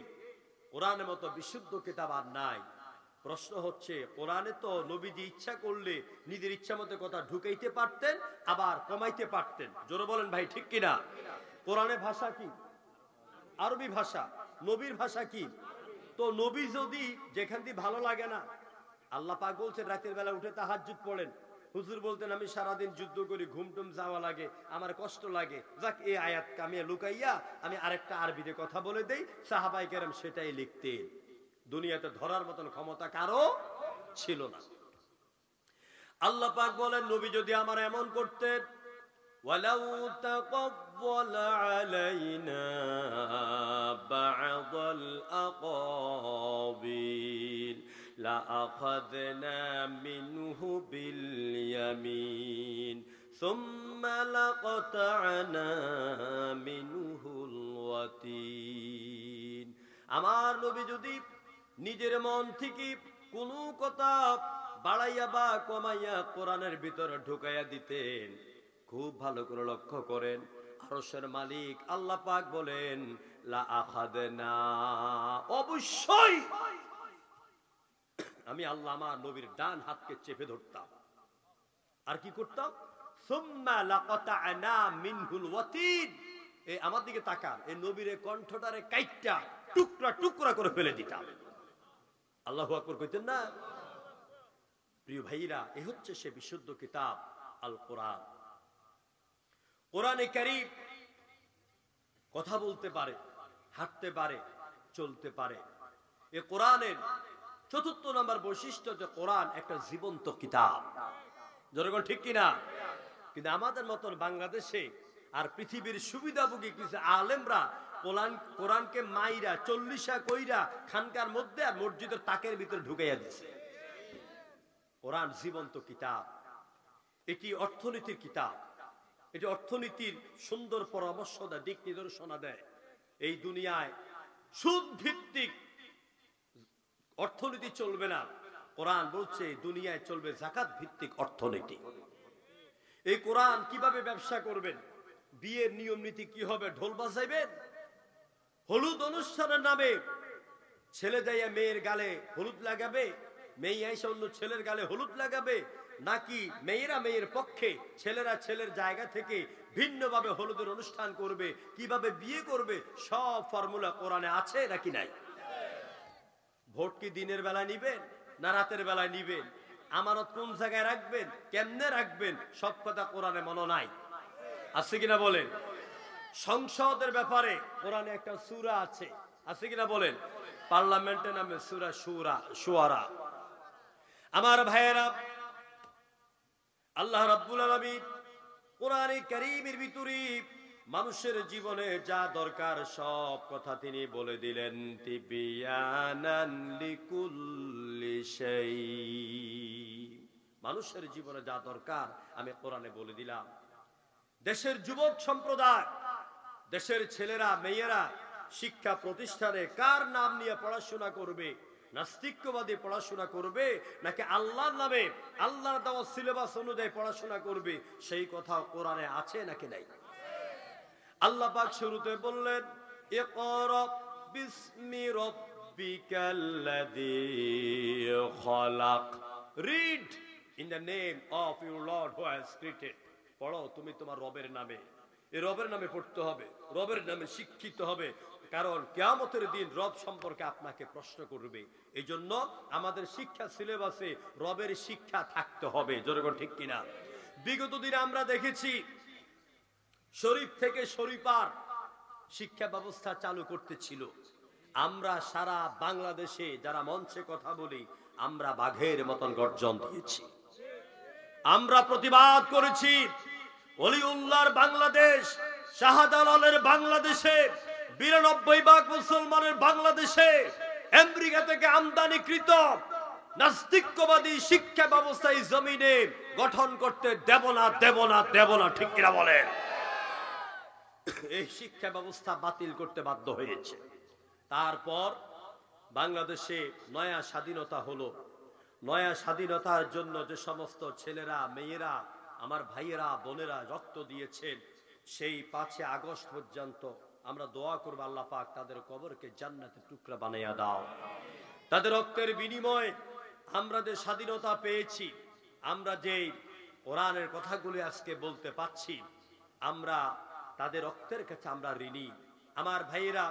Speaker 1: কোরআনের মতো বিশুদ্ধ কিতাব আর নাই। প্রশ্ন হচ্ছে, কোরআনে তো নবীজি ইচ্ছা করলে নিজের ইচ্ছা মতো কথা ঢুকাইতে পারতেন, আবার কমাইতে পারতেন। জোরে বলেন ভাই, ঠিক কিনা? কোরআনের ভাষা কি? আরবি ভাষা। নবীর ভাষা কি? তো নবী যদি যেখান দিয়ে ভালো লাগে না, আল্লাহ পাক বলছেন রাতের বেলা উঠে তাহাজ্জুদ পড়েন। হুজুর বলতেন আমি সারাদিন যুদ্ধ করি, ঘুমটুম যাওয়া লাগে, আমার কষ্ট লাগে, যাক এই আয়াত কামিয়ে লুকাইয়া আমি আরেকটা আরবিতে কথা বলে দেই। সাহাবায়ে কেরাম সেটাই লিখতেন। দুনিয়াতে ধরার মতন ক্ষমতা কারো ছিল না। আল্লাহ পাক বলেন নবী যদি আমার এমন করতেন, ওয়ালাউ তাকাব্বাল আলাইনা বা'দাল আকাবিল লাআখাযনা মিনহু বিল ইয়ামিন সুম্মা লাকাতা'না মিনহুল ওয়াতিন। আমার নবী যদি নিজের মন থেকে কোনো কথা বাড়াইয়া বা কমাইয়া কোরআনের ভিতরে ঢুকাইয়া দিতেন, খুব ভালো করে লক্ষ্য করেন, আরশের মালিক আল্লাহ পাক বলেন লা আখাদনা, অবশ্যই আমি আল্লাহ আমার নবীর ডান হাতকে চেপে ধরতাম, আর কি করতাম? সুম্মা লাকাতা'না মিনহুল ওয়াতিন, এই আমার দিকে তাকান, এই নবীর কণ্ঠটারে কাইট্টা টুকরা টুকরা করে ফেলে দিতাম। আল্লাহু আকবার কইতেন না? প্রিয় ভাইরা, এ হচ্ছে সে বিশুদ্ধ কিতাব আল কোরআন। কোরআনে কারীম কথা বলতে পারে, হাঁটতে পারে, চলতে পারে। এ কোরআনের চতুর্থ নম্বর বৈশিষ্ট্য যে কোরআন একটা জীবন্ত কিতাব। জনগণ ঠিক কিনা? কিন্তু আমাদের মতন বাংলাদেশে আর পৃথিবীর সুবিধাভোগী কিছু আলেমরা কোরআনকে মাইরা 40 কইরা খানকার মধ্যে আর মসজিদের তাকের ভিতরে ঢুকাইয়া দিচ্ছে। কোরআন জীবন্ত কিতাব, এটি অর্থনীতির কিতাব, এটি অর্থনীতির সুন্দর পরামর্শ দেয়, দিক নির্দেশনা দেয়। এই দুনিয়ায় সুদ ভিত্তিক অর্থনীতি চলবে না, কোরআন বলছে দুনিয়ায় চলবে যাকাত ভিত্তিক অর্থনীতি। এই কোরআন কিভাবে ব্যবসা করবেন, বিয়ের নিয়ম নীতি কি হবে, ঢোল বাজাইবেন, হলুদ অনুষ্ঠানের নামে ছেলে দেয়া মেয়ের গালে হলুদ লাগাবে, মেয়ে এসে অন্য ছেলের গালে হলুদ লাগাবে, নাকি মেয়েরা মেয়ের পক্ষে ছেলেরা ছেলের জায়গা থেকে ভিন্নভাবে হলুদের অনুষ্ঠান করবে, কিভাবে বিয়ে করবে, সব ফর্মুলা কোরআনে আছে নাকি নাই? ভোট কি দিনের বেলায় নিবেন না রাতের বেলায় নিবেন, আমানত কোন জায়গায় রাখবেন, কেমনে রাখবেন, সব কথা কোরআনে মনে নাই। আছে কিনা বলেন? সংসদের ব্যাপারে কোরআনে একটা সূরা আছে, আছে কিনা বলেন? পার্লামেন্টের নামে সূরা শুআরা। আমার ভাইয়েরা, আল্লাহ রাব্বুল আলামিন কোরআনে কারীমের ভিতরে মানুষের জীবনে যা দরকার সব কথা তিনি বলে দিলেন। তিবিয়ানান লিকুল্লি শাই, মানুষের জীবনে যা দরকার আমি কোরআনে বলে দিলাম। দেশের যুবক সম্প্রদায়, দেশের ছেলেরা মেয়েরা শিক্ষা প্রতিষ্ঠানে কার নাম নিয়ে পড়াশোনা করবে, নাস্তিক্যবাদী পড়াশোনা করবে নাকি আল্লাহর নামে আল্লাহর দেওয়া সিলেবাস অনুযায়ী পড়াশোনা করবে, সেই কথা কোরআনে আছে নাকি নাই? আল্লাহ পাক শুরুতে বললেন ইকরা বিসমি রাব্বিকাল্লাযী খালাক, read in the name of your lord who has created. পড়ো তুমি তোমার রবের নামে, এই রবের নামে পড়তে হবে, রবের নামে শিক্ষিত হবে, কারণ কিয়ামতের দিন রব সম্পর্কে আপনাকে প্রশ্ন করবে। এই জন্য আমাদের শিক্ষা সিলেবাসে রবের শিক্ষা থাকতে হবে। জনগণ ঠিক কিনা? বিগত দিনে আমরা দেখেছি শরীফ থেকে শরীফার শিক্ষা ব্যবস্থা চালু করতেছিল। আমরা সারা বাংলাদেশে যারা মঞ্চে কথা বলি, আমরা বাঘের মতন গর্জন দিয়েছি, আমরা প্রতিবাদ করেছি। ওলিউল্লাহর বাংলাদেশ, শাহজালালের বাংলাদেশে, 92% মুসলমানের বাংলাদেশে আমেরিকা থেকে আমদানিকৃত নাস্তিক্যবাদী শিক্ষা ব্যবস্থা এই জমিনে গঠন করতে দেব না, দেব না, দেব না। ঠিক কিনা বলেন? এই শিক্ষা ব্যবস্থা বাতিল করতে বাধ্য হয়েছে। তারপর বাংলাদেশে নয়া স্বাধীনতা হলো। নয়া স্বাধীনতার জন্য যে সমস্ত ছেলেরা মেয়েরা আমার ভাইয়েরা বোনেরা রক্ত দিয়েছেন, সেই 5 আগস্ট পর্যন্ত আমরা দোয়া করব আল্লাহ পাক তাদের কবরকে জান্নাতের টুকরা বানাইয়া দাও। তাদের রক্তের বিনিময়ে আমরা যে স্বাধীনতা পেয়েছি, আমরা যে কোরআনের কথাগুলি আজকে বলতে পাচ্ছি, আমরা তাদের রক্তের কাছে আমরা ঋণী। আমার ভাইয়েরা,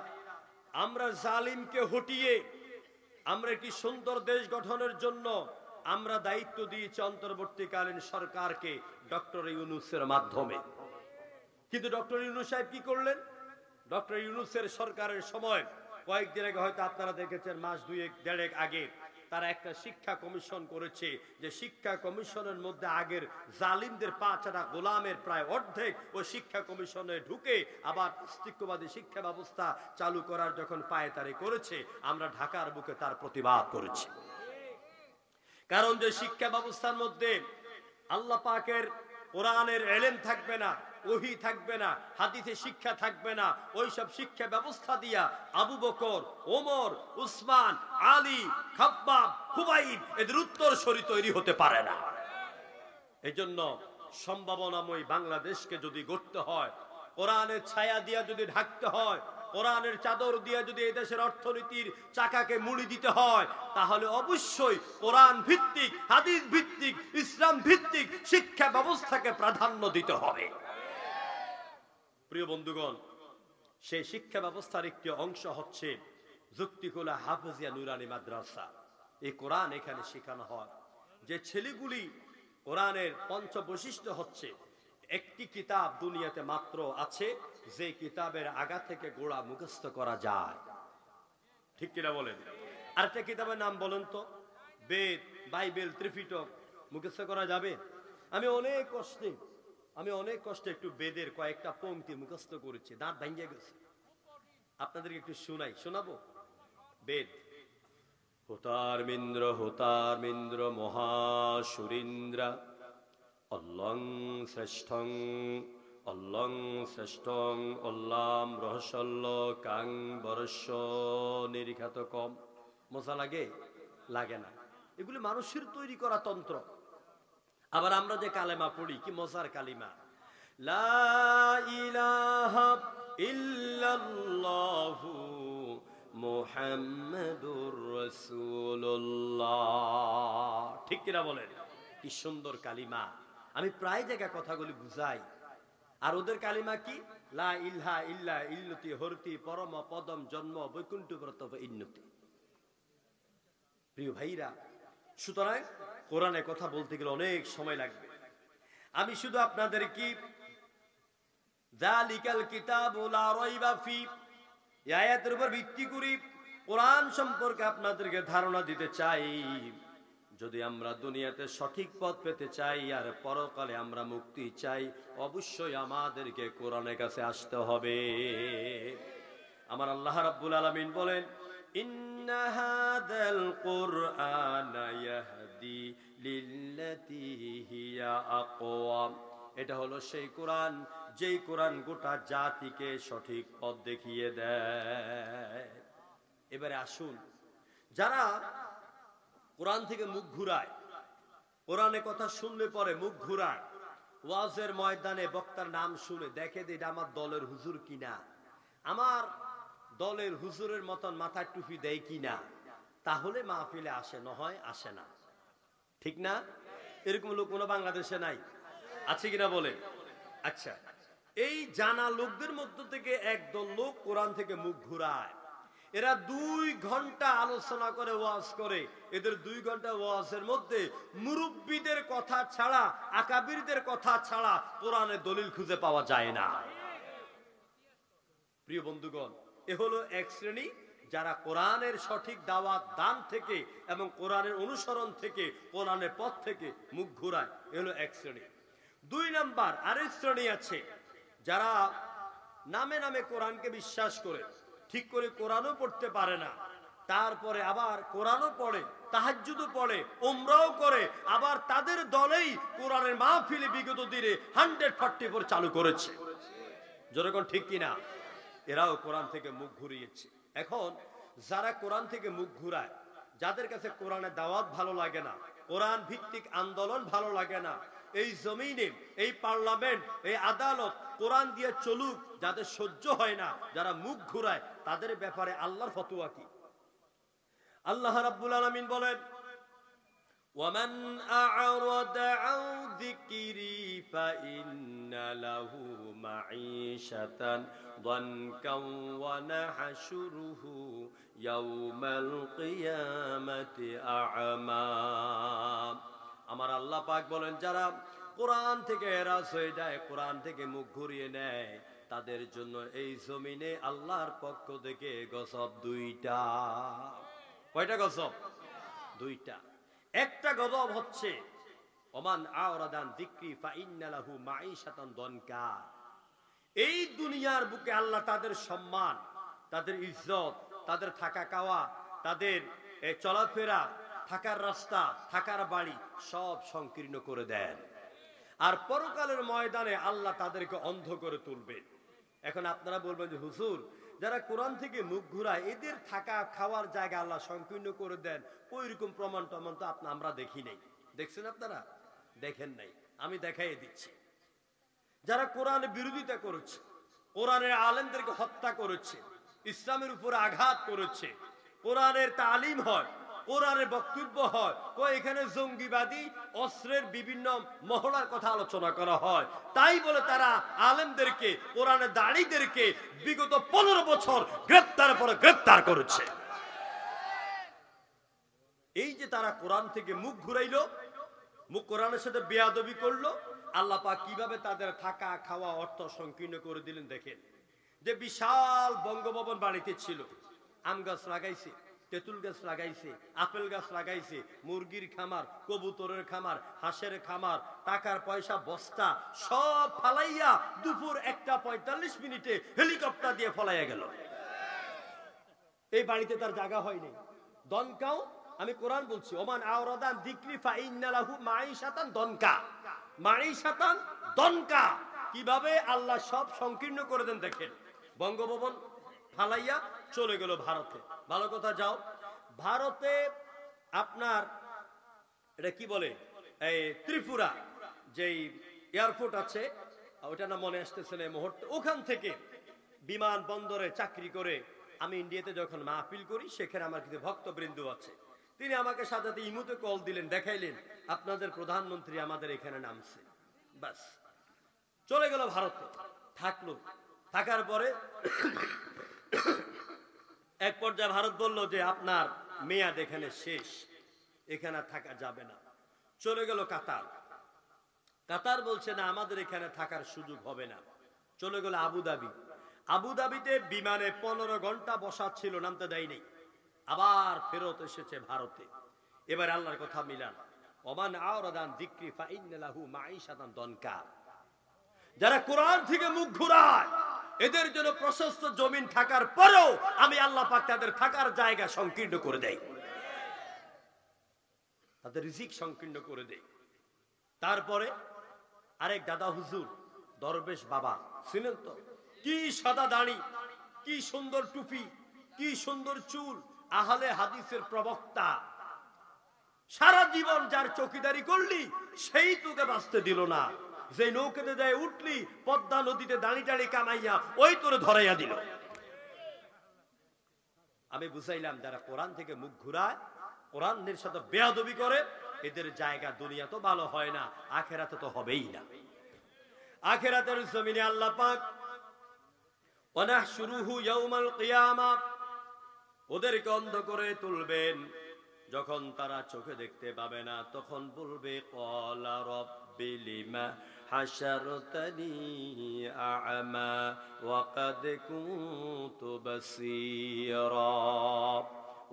Speaker 1: আমরা জালিমকে হটিয়ে আমরা একটি সুন্দর দেশ গঠনের জন্য আমরা দায়িত্ব দিয়েছি অন্তর্বর্তীকালীন সরকারকে ডক্টর ইউনূসের মাধ্যমে। কিন্তু ডক্টর ইউনূস সাহেব কি করলেন? ডক্টর ইউনূসের সরকারের সময় কয়েকদিন আগে, হয়তো আপনারা দেখেছেন, মাস দেড়েক আগে তারা একটা শিক্ষা কমিশন করেছে। যে শিক্ষা কমিশনের মধ্যে আগের জালিমদের পাঁচটা গোলামের প্রায় অর্ধেক ওই শিক্ষা কমিশনে ঢুকে আবার নাস্তিক্যবাদী শিক্ষা ব্যবস্থা চালু করার যখন পায়তারি করেছে, আমরা ঢাকার বুকে তার প্রতিবাদ করেছি। কারণ যে শিক্ষা ব্যবস্থার মধ্যে আল্লাহ পাকের কোরআনের ইলম থাকবে না, ওহী থাকবে না, হাদিসে শিক্ষা থাকবে না, ওইসব শিক্ষা ব্যবস্থা দিয়া আবু বকর, ওমর, উসমান, আলী, খাব্বাব, খুবাইব এদের উত্তরসূরি তৈরি হতে পারে না। এজন্য সম্ভাবনাময় বাংলাদেশকে যদি গড়তে হয়, কোরআনের ছায়া দিয়া যদি ঢাকতে হয়, কোরআনের চাদর দিয়া যদি এই দেশের অর্থনীতির চাকাকে মুড়ি দিতে হয়, তাহলে অবশ্যই কোরআন ভিত্তিক, হাদিস ভিত্তিক, ইসলাম ভিত্তিক শিক্ষা ব্যবস্থাকে প্রাধান্য দিতে হবে। প্রিয় বন্ধুগণ, সেই শিক্ষা ব্যবস্থার একটি অংশ হচ্ছে যুক্তিকুলা হাফেজিয়া নুরানি মাদ্রাসা। এই কোরআন এখানে শেখানো হয়। যে ছেলেগুলি কোরআনের পঞ্চ বৈশিষ্ট্য হচ্ছে, একটি কিতাব দুনিয়াতে মাত্র আছে যে কিতাবের আগা থেকে গোড়া মুখস্থ করা যায়। ঠিক কিনা বলেন? আরেকটা কিতাবের নাম বলেন তো? বেদ, বাইবেল, ত্রিপিটক মুখস্থ করা যাবে? আমি অনেক কষ্টে একটু বেদের কয়েকটা পংক্তি মুখস্থ করেছি, দাঁত ভাঙিয়ে গেছে। আপনাদেরকে একটু শোনাবো। বেদ: হোতার মিন্দ্র মহাসুরিন্দ্রা অল্লং শ্রেষ্ঠং অল্লাম রহস্যল্ল কাং বরস্য নিরিখাত কম। মজা লাগে না? এগুলি মানুষের তৈরি করা তন্ত্র। আবার আমরা যে কালেমা পড়ি, কি মজার কালিমা! লা ইলাহা ইল্লাল্লাহু মুহাম্মাদুর রাসূলুল্লাহ। ঠিক কিনা বলেন? কি সুন্দর কালিমা! আমি প্রায় জায়গায় কথাগুলি বুঝাই। আর ওদের কালিমা কি? লা ইলাহা ইল্লা ইল্লতি হরতি পরম পদম জন্ম বৈকুণ্ঠ ব্রত ইন্নতি। প্রিয় ভাইরা, সুতরাং কোরআনে কথা বলতে গেলে অনেক সময় লাগবে। আমি শুধু আপনাদের কি যালিকাল কিতাবু লা রাইবা ফি এই আয়াতের উপর ভিত্তি করে কোরআন সম্পর্কে আপনাদেরকে ধারণা দিতে চাই। যদি আমরা দুনিয়াতে সঠিক পথ পেতে চাই আর পরকালে আমরা মুক্তি চাই, অবশ্যই আমাদেরকে কোরআনের কাছে আসতে হবে। আমার আল্লাহ রাব্বুল আলামিন বলেন, ইন্না হাযাল কুরআনা ইয়াহদি লিল্লাতী হিয়া আকওয়াম। এটা হলো সেই কোরআন, যেই কোরআন গোটা জাতিকে সঠিক পথ দেখিয়ে দেয়। এবারে আসুন, যারা কোরআন থেকে মুখ ঘুরায়, কোরআনের কথা শুনলে পরে মুখ ঘুরায়, ওয়াজের ময়দানে বক্তার নাম শুনে দেখে যে এটা আমার দলের হুজুর কিনা, আমার দলের হুজুরের মতন মাথায় টুপি দেয় কিনা, তাহলে মাহফিলে আসে, নহয় আসে না। ঠিক না? এরকম লোক কোনো বাংলাদেশে নাই? আছে কিনা বলে? আচ্ছা, এই জানা লোকদের মধ্য থেকে একদল লোক কোরআন থেকে মুখ ঘুরায়। এরা 2 ঘন্টা আলোচনা করে, ওয়াজ করে। এদের 2 ঘন্টা ওয়াজের মধ্যে মুরব্বীদের কথা ছাড়া, আকাবিরদের কথা ছাড়া কোরআনের দলিল খুঁজে পাওয়া যায় না। প্রিয় বন্ধুগণ, এ হলো এক শ্রেণী যারা কোরআনের সঠিক দাওয়াত দান থেকে এবং কোরআনের অনুসরণ থেকে, কোরআনের পথ থেকে মুখ ঘুরায়। এ হলো এক শ্রেণী। 2 নাম্বার আরেক শ্রেণী আছে, যারা নামে নামে কোরআনকে বিশ্বাস করে, ঠিক করে কোরআনও পড়তে পারে না, তারপরে আবার কোরআনও পড়ে, তাহাজ্জুদও পড়ে, উমরাও করে, আবার তাদের দলেই কোরআনের মাহফিলে বিগত দিনে 144 চালু করেছে। যেরকম ঠিক কিনা? এরাও কোরআন থেকে মুখ ঘুরিয়েছে। এখন যারা কোরআন থেকে মুখ ঘুরায়, যাদের কাছে কোরআনের দাওয়াত ভালো লাগে না, কোরআন ভিত্তিক আন্দোলন ভালো লাগে না, এই জমিনে, এই পার্লামেন্ট, এই আদালত কোরআন দিয়ে চলুক যাদের সহ্য হয় না, যারা মুখ ঘুরায়, তাদের ব্যাপারে আল্লাহর ফতোয়া কি? আল্লাহ রাব্বুল আলামিন বলেন, ومن أعرض عن ذكري فإن له معيشة ضنكا ونحشره يوم القيامة أعمى আমার আল্লাহ পাক বলেন যারা কোরআন থেকে এরাস হয়ে যায়, কোরআন থেকে মুখ ঘুরিয়ে নেয়, তাদের জন্য এই জমিনে আল্লাহর পক্ষ থেকে গজব দুইটা। কয়টা গজব? দুইটা। একটা গজব হচ্ছে ওমান আওরাদান যিকরি ফাইন্না লাহু মাঈশাতান দনকা। এই দুনিয়ার বুকে আল্লাহ তাদের সম্মান, তাদের ইজ্জত, তাদের থাকা খাওয়া, তাদের চলাফেরা, থাকার রাস্তা, থাকার বাড়ি সব সংকীর্ণ করে দেন। আর পরকালের ময়দানে আল্লাহ তাদেরকে অন্ধ করে তুলবেন। এখন আপনারা বলবেন যে হুজুর, যারা কোরআন থেকে মুখ ঘুরায় এদের থাকা খাওয়ার জায়গা আল্লাহ সংকীর্ণ করে দেন, ওইরকম প্রমাণ টমান তো আমরা দেখি নাই। দেখছেন আপনারা? দেখেন নাই, আমি দেখাই দিচ্ছি। যারা কোরআনের বিরোধিতা করেছে, কোরআনের আলেমদেরকে হত্যা করেছে, ইসলামের উপরে আঘাত করেছে, কোরআনের তালিম হয়, কোরআনের বক্তব্য হয়, এখানে জঙ্গিবাদী অস্ত্রের বিভিন্ন মহলার কথা আলোচনা করা হয়, তাই বলে তারা আলেমদেরকে, কোরআনের দাড়িদেরকে বিগত 15 বছর গ্রেফতারের পরে গ্রেফতার করেছে। এই যে তারা কোরআন থেকে মুখ ঘুরাইলো, মুখ কোরআনের সাথে বেয়াদবি করলো, আল্লাহ পাক কিভাবে তাদের থাকা খাওয়া অর্থ সংকীর্ণ করে দিলেন দেখেন। যে বিশাল বঙ্গভবন বাড়িতে ছিল, আম গাছ লাগাইছে, তেঁতুল গাছ লাগাইছে, আপেল গাছ লাগাইছে, মুরগির খামার, কবুতরের খামার, হাঁসের খামার, টাকার পয়সা বস্তা সব ফালাইয়া দুপুর 1:45 হেলিকপ্টার দিয়ে ফলাইয়া গেল। এই বাড়িতে তার জায়গা হয়নি। দনকাও, আমি কোরআন বলছি, ওমান আওরাদান যিকরি ফাইন্না লাহু মাঈশাতান দনকা। মাঈশাতান দনকা কিভাবে আল্লাহ সব সংকীর্ণ করে দেন দেখেন। বঙ্গভবন ফালাইয়া চলে গেল ভারতে। ভালো কথা, যাও ভারতে আপনার এটা কি বলে, এই ত্রিপুরা যেই এয়ারপোর্ট আছে, ওটা না মনে আসতেছে না এই মুহূর্তে, ওখান থেকে বিমান বন্দরে চাকরি করে আমি ইন্ডিয়াতে যখন মাহফিল করি, সেখানে আমার কিছু ভক্তবৃন্দ আছে, তিনি আমাকে সাথে ইমুতে কল দিলেন, দেখাইলেন আপনাদের প্রধানমন্ত্রী আমাদের এখানে নামছে। বাস চলে গেল ভারতে, থাকলো। থাকার পরে এক পর্যায়ে ভারত বলল যে আপনার মেয়াদ এখানে শেষ, এখানে থাকা যাবে না। চলে গেল কাতার। কাতার বলছে না, আমাদের এখানে থাকার সুযোগ হবে না। চলে গেল আবুধাবি। আবুধাবিতে বিমানে 15 ঘন্টা বসা ছিল, নামতে দেয়নি। আবার ফেরত এসেছে ভারতে। এবার আল্লাহর কথা মিলান, ওমান আওরাদান যিকরি ফাইন্না লাহু মাঈশাতান দনকা। যারা কোরআন থেকে মুখ ঘুরায়, এদের জন্য প্রশস্ত জমিন থাকার পরেও আমি আল্লাহ পাক তাদের থাকার জায়গা সংকীর্ণ করে দেই, তাদের রিজিক সংকীর্ণ করে দেই। তারপরে আরেক দাদা হুজুর, দরবেশ বাবা, শুনেন তো, কি সাদা দাড়ি, কি সুন্দর টুপি, কি সুন্দর চুল, আহলে হাদিসের প্রবক্তা। সারা জীবন যার চৌকিদারি করলি, সেই তোকে বাঁচতে দিল না। যে নৌকাতে যায় উঠলি, পদ্মা নদীতে দাঁড়ি দাঁড়ি কামাইয়া ওই তোরে ধরাইয়া দিল। আমি বুঝাইলাম, যারা কোরআন থেকে মুখ ঘুরায়, কোরআনের সাথে বেয়াদবি করে, এদের জায়গা দুনিয়া তো ভালো হয় না, আখেরাতে তো হবেই না। আখেরাতের জমিনে আল্লাহ পাক ওয়ানাহশুরুহু ইয়াউমাল কিয়ামা, ওদেরকে অন্ধ করে তুলবেন। যখন তারা চোখে দেখতে পাবে না, তখন বলবে ক্বালা রাব্বি লিমা হাশারতানি আ'মা ওয়া কাদ কুনতু বাসীরা।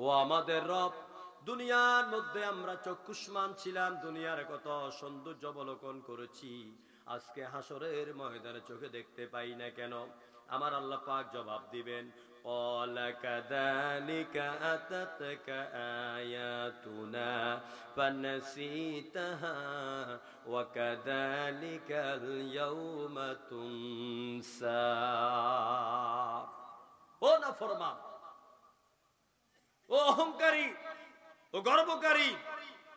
Speaker 1: ও আমাদের রব, দুনিয়ার মধ্যে আমরা চক্ষুষ্মান ছিলাম, দুনিয়ার কত সৌন্দর্য অবলোকন করেছি, আজকে হাসরের ময়দানে চোখে দেখতে পাই না কেন? আমার আল্লাহ পাক জবাব দিবেন, ক্বালা কাযালিকা আতাতকা আয়াতুনা ফানাসিতাহা ওয়া কাযালিকাল ইয়াউমা তুনসা। ও নাফরমান, ও অহংকারী, ও গর্বকারী,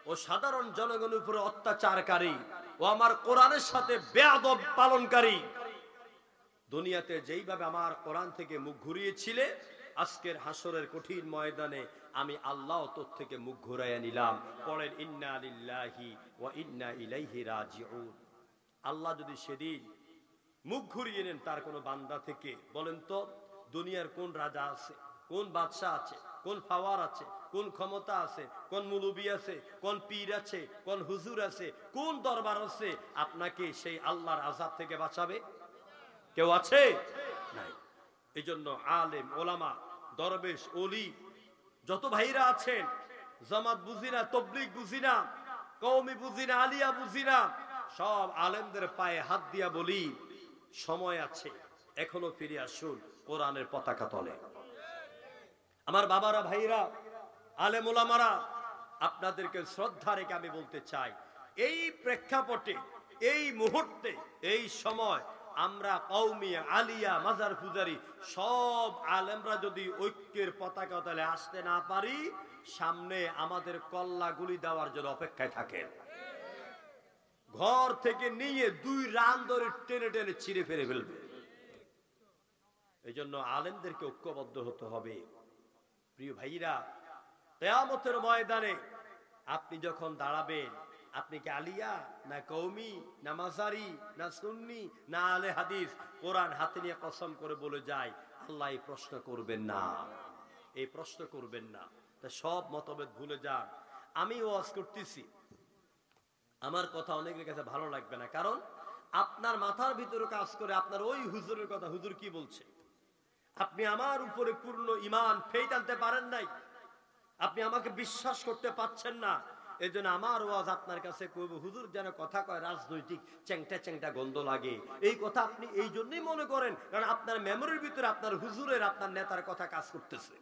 Speaker 1: ও সাধারণ জনগণের উপরে অত্যাচারকারী, ও আমার কোরআনের সাথে বেয়াদব পালনকারী, দুনিয়াতে যেইভাবে আমার কোরআন থেকে মুখ ঘুরিয়েছিলে, আজকের হাসরের কঠিন ময়দানে আমি আল্লাহ তোর থেকে মুখ ঘুরাইয়া নিলাম। পড়েন ইন্না লিল্লাহি ওয়া ইন্না ইলাইহি রাজিউন। আল্লাহ যদি সেদিন মুখ ঘুরিয়ে নেন তার কোন বান্দা থেকে, বলেন তো দুনিয়ার কোন রাজা আছে, কোন বাদশাহ আছে, কোন পাওয়ার আছে, কোন ক্ষমতা আছে, কোন মুলুবি আছে, কোন পীর আছে, কোন হুজুর আছে, কোন দরবার আছে আপনাকে সেই আল্লাহর আযাব থেকে বাঁচাবে? কেউ আছে? নাই। এই জন্য আলেম ওলামা দরবেশ ওলি যত ভাইরা আছেন, জামাত বুঝি না, তবলিগ বুঝি না, কওমি বুঝি না, আলিয়া বুঝি না, সব আলেমদের পায়ে হাত দিয়া বলি সময় আছে, এখনো ফিরে আসুন কোরআনের পতাকা তলে। আমার বাবারা, ভাইরা, আলেম ওলামারা, আপনাদেরকে শ্রদ্ধা রেখে আমি বলতে চাই, এই প্রেক্ষাপটে, এই মুহূর্তে, এই সময় আমরা কওমি, আলিয়া, মাজার পূজারি সব আলেমরা যদি ঐক্যের পতাকা তলে আসতে না পারি, সামনে আমাদের কল্লা গুলি দেওয়ার জন্য অপেক্ষায় থাকেন। ঘর থেকে নিয়ে 2 রান ধরে টেনে টেনে ছিঁড়ে ফেলে ফেলবে। এই জন্য আলেমদেরকে ঐক্যবদ্ধ হতে হবে। প্রিয় ভাইরা, কিয়ামতের ময়দানে আপনি যখন দাঁড়াবেন, আপনি কি আলিয়া না কওমি না মাজারি না সুন্নি না আলে হাদিস? কোরআন হাতে নিয়ে কসম করে বলে যায়, আল্লাহ এই প্রশ্ন করবেন না, এই প্রশ্ন করবেন না। তা সব মতভেদ ভুলে যান। আমি ওয়াজ করতেছি, আমার কথা অনেকের কাছে ভালো লাগবে না, কারণ আপনার মাথার ভিতরে কাজ করে আপনার ওই হুজুরের কথা, হুজুর কি বলছে। আপনি আমার উপরে পূর্ণ ঈমান ফেইত আনতে পারেন নাই, আপনি আমাকে বিশ্বাস করতে পারছেন না। এই জন্য আমার ওয়াজ আপনার কাছে কইব, হুজুর যেন কথা কয় রাজনৈতিক চ্যাংটা চ্যাংটা গন্ধ লাগে। এই কথা আপনি এই জন্যই মনে করেন, কারণ আপনার মেমোরির ভিতরে আপনার হুজুরের, আপনার নেতার কথা কাজ করতেছে।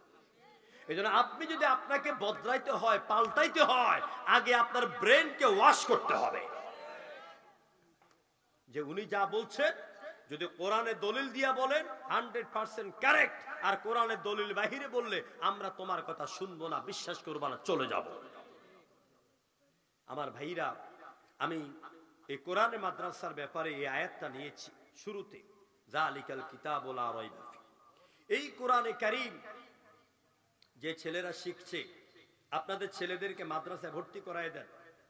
Speaker 1: এই জন্য আপনি যদি আপনাকে বদলাইতে হয়, পাল্টাইতে হয়, আগে আপনার ব্রেনকে ওয়াশ করতে হবে, যে উনি যা বলছেন যদি কোরআনে দলিল দিয়া বলেন 100% কারেক্ট, আর কোরআনে দলিল বাহিরে বললে আমরা তোমার কথা শুনবো না, বিশ্বাস করবো না, চলে যাব। আমার ভাইরা, আমি এই কোরআনে মাদ্রাসার ব্যাপারে এই আয়াতটা নিয়েছি শুরুতে, যালিকাল কিতাবুল লা রাইবা ফি। এই কোরআনে কারীম যে ছেলেরা শিখছে, আপনাদের ছেলেদেরকে মাদ্রাসায় ভর্তি করায় দেন,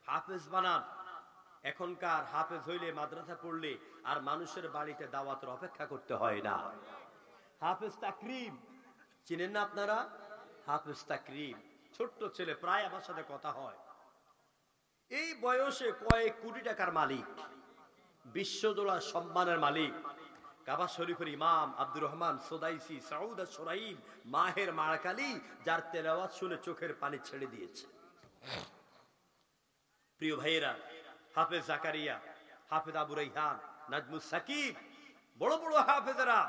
Speaker 1: হাফেজ বানান। এখনকার হাফেজ হইলে, মাদ্রাসা পড়লে আর মানুষের বাড়িতে দাওয়াতের অপেক্ষা করতে হয় না। হাফেজ তাকরিম চিনেন না আপনারা? হাফেজ তাকরিম ছোট্ট ছেলে, প্রায় আমার সাথে কথা হয়, এই বয়সে কয়েক কোটি টাকার মালিক, বিশ্বজোড়া সম্মানের মালিক, কাবা শরীফের ইমাম আব্দুর রহমান সুদাইসি, সাউদ আশ-শুরাইব, মাহের মারাকালি, যার তেলাওয়াত শুনে চোখের পানি ছেড়ে দিয়েছে। প্রিয় ভাইয়েরা, হাফেজ জাকারিয়া, হাফেজ আবু রাইহান, নাজমুস সাকিব, বড় বড় হাফেজরা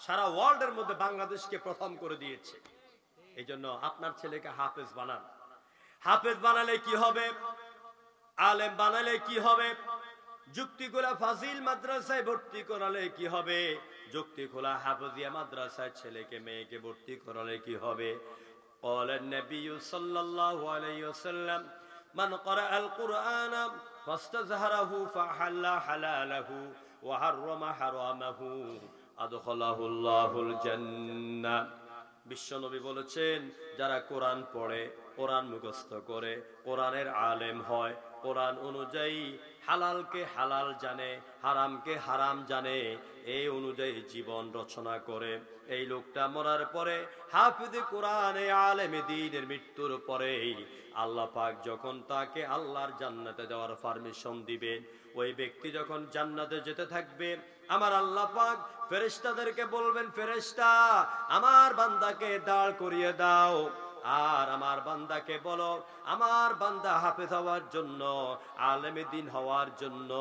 Speaker 1: সারা ওয়ার্ল্ডের মধ্যে বাংলাদেশকে প্রথম করে দিয়েছে। এই জন্য আপনার ছেলেকে হাফেজ বানান। হাফেজ বানালে কি হবে? আলেম বানালে কি হবে? যুক্তি খোলা ফাজিল মাদ্রাসায় ভর্তি করালে কি হবে? যুক্তি খোলা হাফেজিয়া মাদ্রাসায় ছেলেকে মেয়েকে ভর্তি করালে কি হবে? قال النبي صلى الله عليه وسلم من قرأ القرآن فاستظهره فحل حلاله وحرم حرامه أدخله الله الجنة। বিশ্বনবী বলেছেন, যারা কোরআন পড়ে, কোরআন মুখস্থ করে, কোরআনের আলেম হয়, কোরআন অনুযায়ী হালালকে হালাল জানে, হারামকে হারাম জানে, এই অনুযায়ী জীবন রচনা করে, এই লোকটা মরার পরে হাফিজে কোরআনে আলেমে দ্বীনের মৃত্যুর পরে আল্লাহ পাক যখন তাকে আল্লাহর জান্নাতে যাওয়ার পারমিশন দিবেন, ওই ব্যক্তি যখন জান্নাতে যেতে থাকবে, আমার আল্লাহ পাক ফেরেশতাদেরকে বলবেন, ফেরেশতা আমার বান্দাকে দাঁড় করিয়ে দাও, আর আমার বান্দাকে বলো, আমার বান্দা হাফেজ হওয়ার জন্য, আলেমে দ্বীন হওয়ার জন্য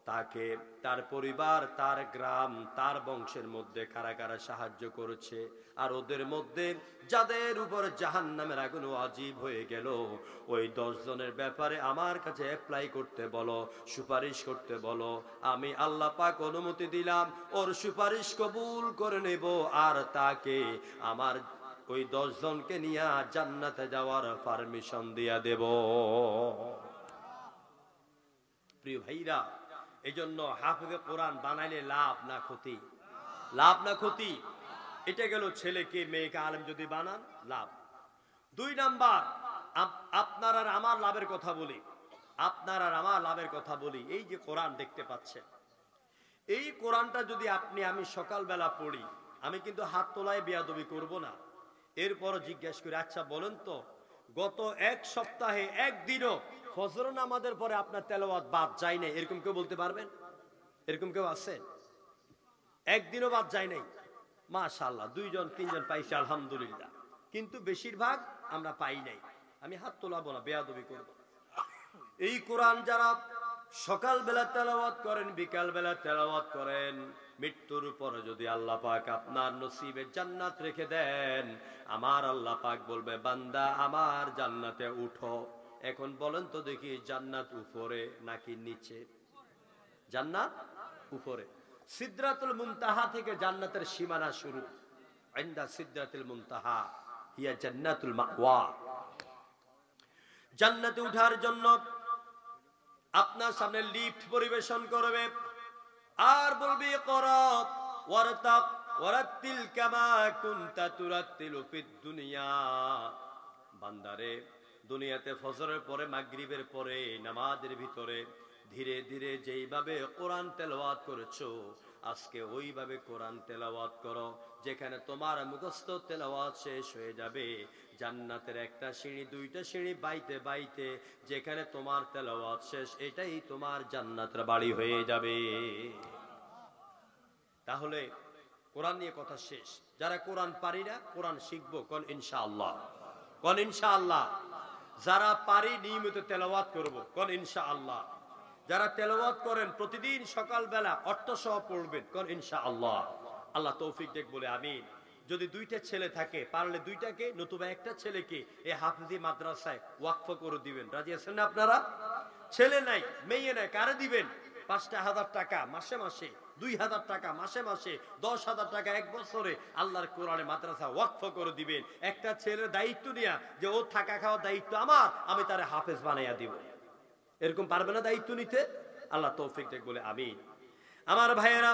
Speaker 1: তাকে, তার পরিবার, তার গ্রাম, তার বংশের মধ্যে কারা কারা সাহায্য করেছে, আর ওদের মধ্যে যাদের উপর জাহান্নামের আগুন ওয়াজিব হয়ে গেল, ওই 10 জনের ব্যাপারে আমার কাছে অ্যাপ্লাই করতে বলো, সুপারিশ করতে বলো। আমি আল্লাহ পাক অনুমতি দিলাম, ওর সুপারিশ কবুল করে নেব, আর তাকে আমার ওই 10 জনকে নিয়ে জান্নাতে যাওয়ার পারমিশন দিয়া দেব। প্রিয় ভাইরা, এই জন্য হাফেজে কোরআন বানাইলে লাভ না ক্ষতি? লাভ না ক্ষতি? এটা গেল ছেলেকে মেয়েকে আলেম যদি বানান লাভ। 2 নাম্বার, আপনার আর আমার লাভের কথা বলি, আপনার আর আমার লাভের কথা বলি। এই যে কোরআন দেখতে পাচ্ছেন, এই কোরআনটা যদি আপনি আমি সকালবেলা পড়ি, আমি কিন্তু হাত তোলায় বেয়াদবি করব না, এরপর জিজ্ঞেস করি আচ্ছা বলেন তো গত 1 সপ্তাহে একদিনও ফজর নামাজের পরে আপনার তেলাওয়াত বাদ যায় নাই, এরকম কেউ বলতে পারবেন? এরকম কেউ আছে? একদিনও বাদ যায় নাই? মাশাআল্লাহ, 2 জন 3 জন পাইছে আলহামদুলিল্লাহ, কিন্তু বেশিরভাগ আমরা পাই নাই। আমি হাত তোলাবো না, বেয়াদবি করব না। এই কোরআন যারা সকালবেলা তেলাওয়াত করেন, বিকাল বেলা তেলাওয়াত করেন, মৃত্যুর পরে যদি আল্লাহ পাক আপনার নসিবে জান্নাত রেখে দেন, আমার আল্লাহ পাক বলবে বান্দা আমার জান্নাতে উঠো। এখন বলেন তো দেখি, জান্নাত উপরে নাকি নিচে? জান্নাত উপরে। সিদরাতুল মুনতাহা থেকে জান্নাতের সীমানা শুরু। ইনদা সিদরাতুল মুনতাহা হিয়া জান্নাতুল মাওয়া। জান্নাতে ওঠার জন্য আপনার সামনে লিফট পরিবেশন করবে আর বলবে ইকরাত ওয়ারতাক ওয়ারাতিল কামা কুনতা তুরাতিলু ফিদ দুনিয়া। বান্দারে, দুনিয়াতে ফজরের পরে মাগরিবের পরে নামাজের ভিতরে ধীরে ধীরে যেইভাবে কোরআন তেলাওয়াত করেছো, আজকে ওইভাবে কোরআন তেলাওয়াত করো। যেখানে তোমার মুখস্থ তেলাওয়াত শেষ হয়ে যাবে, জান্নাতের 1টা সিঁড়ি 2টা সিঁড়ি বাইতে বাইতে যেখানে তোমার তেলাওয়াত শেষ, এটাই তোমার জান্নাতের বাড়ি হয়ে যাবে। তাহলে কোরআন নিয়ে কথা শেষ। যারা কোরআন পারি না, কোরআন শিখবো, কোন ইনশাআল্লাহ, কোন ইনশাআল্লাহ। যারা পারি নিয়মিত তেলাওয়াত করব, কোন ইনশাআল্লাহ। যারা তেলাওয়াত করেন প্রতিদিন সকালবেলা অর্থ সহ পড়বেন, কোন ইনশাআল্লাহ। আল্লাহ তৌফিক দেখ বলে আমিন। যদি 2টা ছেলে থাকে, পারলে 2টাকে, নতুবা 1টা ছেলেকে এই হাফিজি মাদ্রাসায় ওয়াকফ করে দিবেন। রাজি আছেন না আপনারা? ছেলে নাই, মেয়ে নাই, কারে দিবেন? 5,000 টাকা মাসে মাসে, 2,000 টাকা মাসে মাসে, 10,000 টাকা 1 বছরে আল্লাহর কোরআনে মাদ্রাসা ওয়াকফ করে দিবেন। একটা ছেলের দায়িত্ব নিয়া যে ও থাকা খাওয়ার দায়িত্ব আমার, আমি তারে হাফেজ বানাইয়া দিব। এরকম পারবে না দায়িত্ব নিতে? আল্লাহ তৌফিক দেখ বলে আমিন। আমার ভাইয়েরা,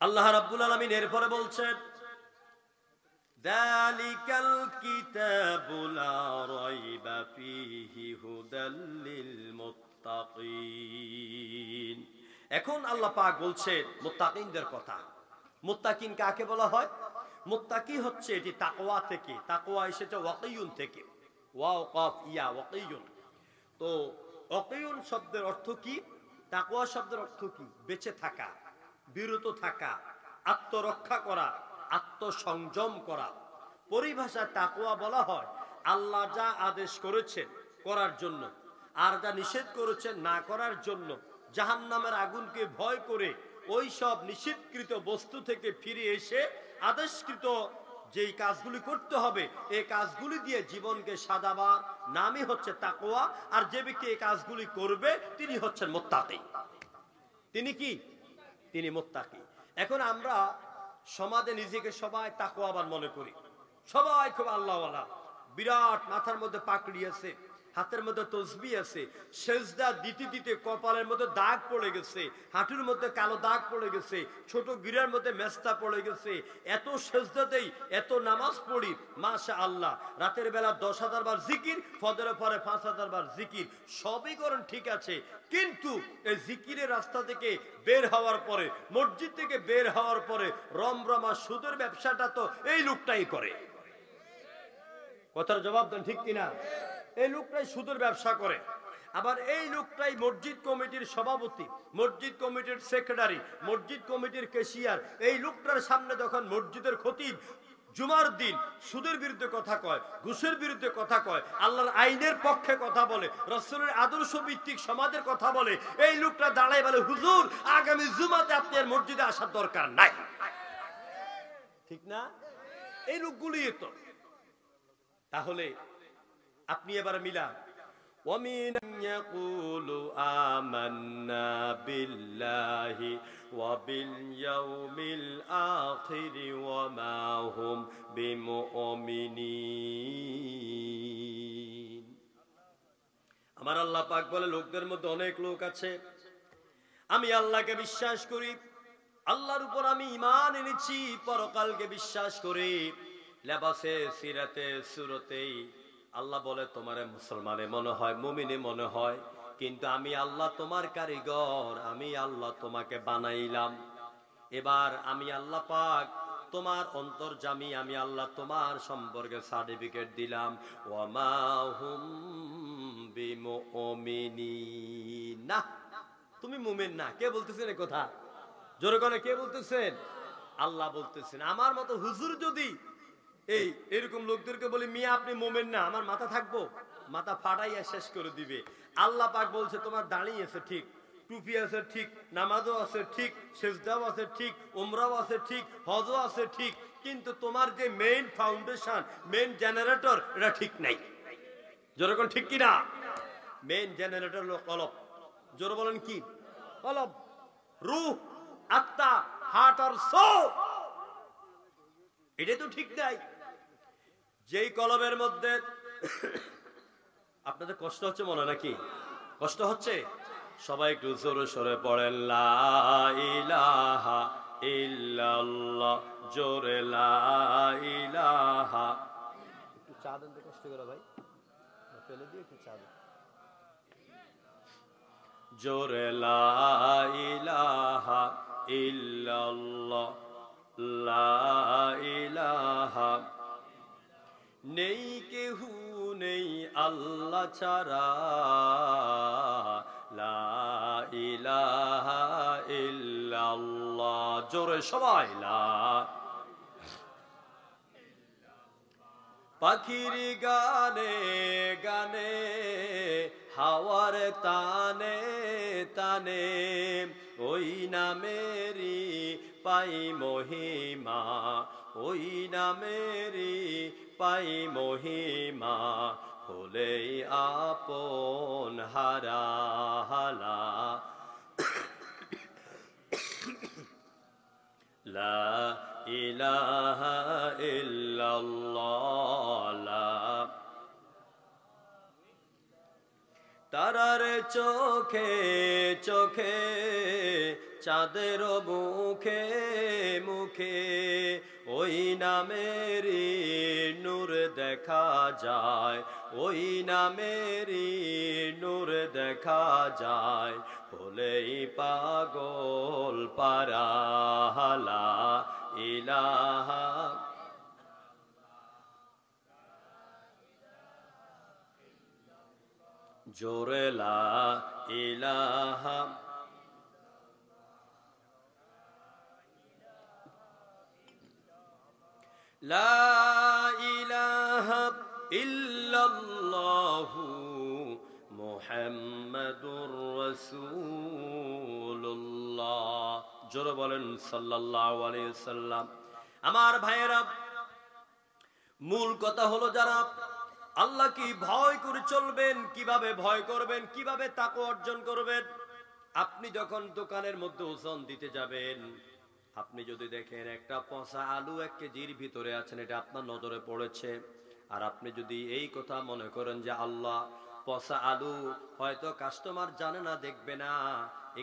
Speaker 1: আল্লাহ রাব্বুল আলামিন এরপরে বলছেন যালিকাল কিতাবু লা রাইবা ফীহি হুদাল লিল মুত্তাকিন। এখন আল্লাহ পাক বলছেন মুত্তাকিনদের কথা। মুত্তাকিন কাকে বলা হয়? মুত্তাকি হচ্ছে, এটি তাকওয়া থেকে, তাকওয়া এসেছে ওয়াকিয়ুন থেকে, ওয়াও কাফ ইয়া ওয়াকিয়ুন। তো ওয়াকিয়ুন শব্দের অর্থ কি? তাকওয়া শব্দের অর্থ কি? বেঁচে থাকা, বিরত থাকা, আত্মরক্ষা করা, আত্মসংযম করা। পরিভাষায় তাকওয়া বলা হয় আল্লাহ যা আদেশ করেছেন করার জন্য, আর যা নিষেধ করেছেন না করার জন্য, জাহান্নামের আগুনকে ভয় করে ওই সব নিষিদ্ধকৃত বস্তু থেকে ফিরে এসে আদেশকৃত যেই কাজগুলি করতে হবে, এই কাজগুলি দিয়ে জীবনকে সাজাবার নামই হচ্ছে তাকওয়া। আর যে ব্যক্তি এই কাজগুলি করবে তিনি হচ্ছেন মুত্তাকি। তিনি কি? তিনি মুত্তাকি। এখন আমরা সমাজে নিজেকে সবাই তাকওয়াবান মনে করি, সবাই খুব আল্লাহওয়ালা, বিরাট মাথার মধ্যে পাকড়ি আছে, হাতের মধ্যে তসবিহ আছে, সেজদা দিতে দিতে কপালের মধ্যে দাগ পড়ে গেছে, হাঁটুর মধ্যে কালো দাগ পড়ে গেছে, ছোট গিরার মধ্যে মেস্তা পড়ে গেছে। এত সেজদা দেই, এত নামাজ পড়ি, মাশাআল্লাহ। রাতের বেলা 10,000 বার জিকির, ফজরের পরে 5,000 বার জিকির, সবই করেন, ঠিক আছে। কিন্তু এই জিকিরের রাস্তা থেকে বের হওয়ার পরে, মসজিদ থেকে বের হওয়ার পরে রমরমা সুদের ব্যবসাটা তো এই লোকটাই করে। কথার জবাব দেন, ঠিক কিনা? এই লোকটাই সুদের ব্যবসা করে। আবার এই লোকটাই মসজিদ কমিটির সভাপতি, মসজিদ কমিটির সেক্রেটারি, মসজিদ কমিটির ক্যাশিয়ার। এই লোকটার সামনে যখন মসজিদের খতিব জুমার দিন সুদের বিরুদ্ধে কথা কয়, ঘুষের বিরুদ্ধে কথা কয়, আল্লাহর আইনের পক্ষে কথা বলে, রাসূলের আদর্শ ভিত্তিক সমাজের কথা বলে, এই লোকটা দাঁড়ায় বলে হুজুর আগামী জুমাতে আপনি আর মসজিদে আসার দরকার নাই। ঠিক না? এই লোকগুলি তো। তাহলে আপনি এবার মিলান, وَمِنْ يَقُولُ آمَنَّا بِاللَّهِ وَبِالْيَوْمِ الْآخِرِ وَمَا هُمْ بِمُؤْمِنِينَ। আমার আল্লাহ পাক বলে লোকদের মধ্যে অনেক লোক আছে, আমি আল্লাহকে বিশ্বাস করি, আল্লাহর উপর আমি ঈমান এনেছি, পরকালকে বিশ্বাস করি। লেবাসে সিরাতে সুরতেই আল্লাহ বলে তোমারে মুসলমানে মনে হয়, মুমিনে মনে হয়, কিন্তু আমি আল্লাহ তোমার কারিগর, আমি আল্লাহ তোমাকে বানাইলাম। এবার আমি আল্লাহ পাক তোমার অন্তর্যামী, আমি আল্লাহ তোমার সম্পর্কে সার্টিফিকেট দিলাম। ওয়ামা হুম বিমুমিনিন, না তুমি মুমিন না। কে বলতেছেন এই কথা? জোরে করে কে বলতেছেন? আল্লাহ বলতেছেন। আমার মতো হুজুর যদি এরকম লোকদেরকে বলি মিয়া আপনি মুমিন না, আমার মাথা থাকবো? মাথা ফাটাইয়া শেষ করে দিবে। আল্লাহ পাক বলছে তোমার দাঁড়িয়ে আছে ঠিক, টুপি আছে ঠিক, নামাজও আছে ঠিক, সেজদাও আছে ঠিক, উমরাও আছে ঠিক, হজও আছে ঠিক, কিন্তু তোমার যে মেইন ফাউন্ডেশন, মেইন জেনারেটর, এটা ঠিক নাই। জোরে কোন ঠিক কিনা? মেইন জেনারেটর হলো কলব। জোরে বলেন কি? কলব, রূহ, আত্মা, হার্ট আর সোল, এটা তো ঠিক নাই। যেই কলবের মধ্যে আপনাদের কষ্ট হচ্ছে মনে নাকি? কষ্ট হচ্ছে? সবাই একটু জোরে সরে পড়েন লা ইলাহা ইল্লাল্লাহ, জোরে লা ইলাহা। একটু চা দেন তো, কষ্ট করে ভাই, ফেলে দিয়ে একটু চা দেন। জোরে লা ইলাহা ইল্লাল্লাহ, লা ইলাহা, নেই কেহু নেই আল্লাহ ছাড়া, লা ইলাহা ইল্লাল্লাহ, জোরে সবাই লা। পাখির গানে গানে, হাওয়ার তানে তানে, ওই নামেরি পাই মহিমা, ওই নামেরি পাই মহিমা, হলেই আপন হারা হালা, লা ইলাহা ইল্লাল্লাহ, লা। তারার চোখে চোখে, চাঁদের মুখে মুখে, ওই নামেরি নূর দেখা যায়, ওই নামেরি নূর দেখা যায়, হলেই পাগল পারা, লা ইলাহা। জোরে লা ইলাহা, লা ইলাহা ইল্লাল্লাহু মুহাম্মাদুর রাসূলুল্লাহ, জোরে বলেন সাল্লাল্লাহু আলাইহি ওয়াসাল্লাম। আমার ভাইয়েরা, মূল কথা হলো যারা আল্লাহ কি ভয় করে চলবেন, কিভাবে ভয় করবেন, কিভাবে তাকওয়া অর্জন করবেন। আপনি যখন দোকানের মধ্যে ওজন দিতে যাবেন, আপনি যদি দেখেন একটা পচা আলু 1 কেজির ভিতরে আছেন, এটা আপনার নজরে পড়েছে, আর আপনি যদি এই কথা মনে করেন যে আল্লাহ পচা আলু হয়তো কাস্টমার জানে না, দেখবে না,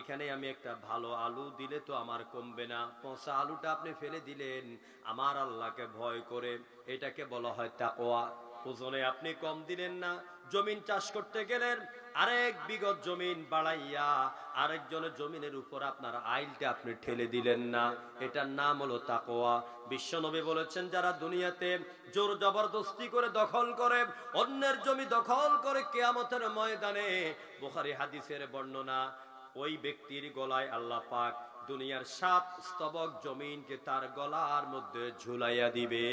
Speaker 1: এখানে আমি একটা ভালো আলু দিলে তো আমার কমবে না, পচা আলুটা আপনি ফেলে দিলেন আমার আল্লাহকে ভয় করে, এটাকে বলা হয় তাকওয়া। ওজনে আপনি কম দিলেন না, জমিন চাষ করতে গেলেন, আরেক বিঘত জমিন বাড়াইয়া আরেকজনের জমিনের উপর আপনার আইলটা আপনি ঠেলে দিলেন না, এটার নাম হলো তাকওয়া। বিশ্বনবী বলেছেন যারা দুনিয়াতে জোর জবরদস্তি করে দখল করে, অন্যের জমি দখল করে, কিয়ামতের ময়দানে, বুখারী হাদিসের বর্ণনা, ওই ব্যক্তির গলায় আল্লাহ পাক দুনিয়ার 7 স্তবক জমিনকে তার গলার মধ্যে ঝুলাইয়া দিবে।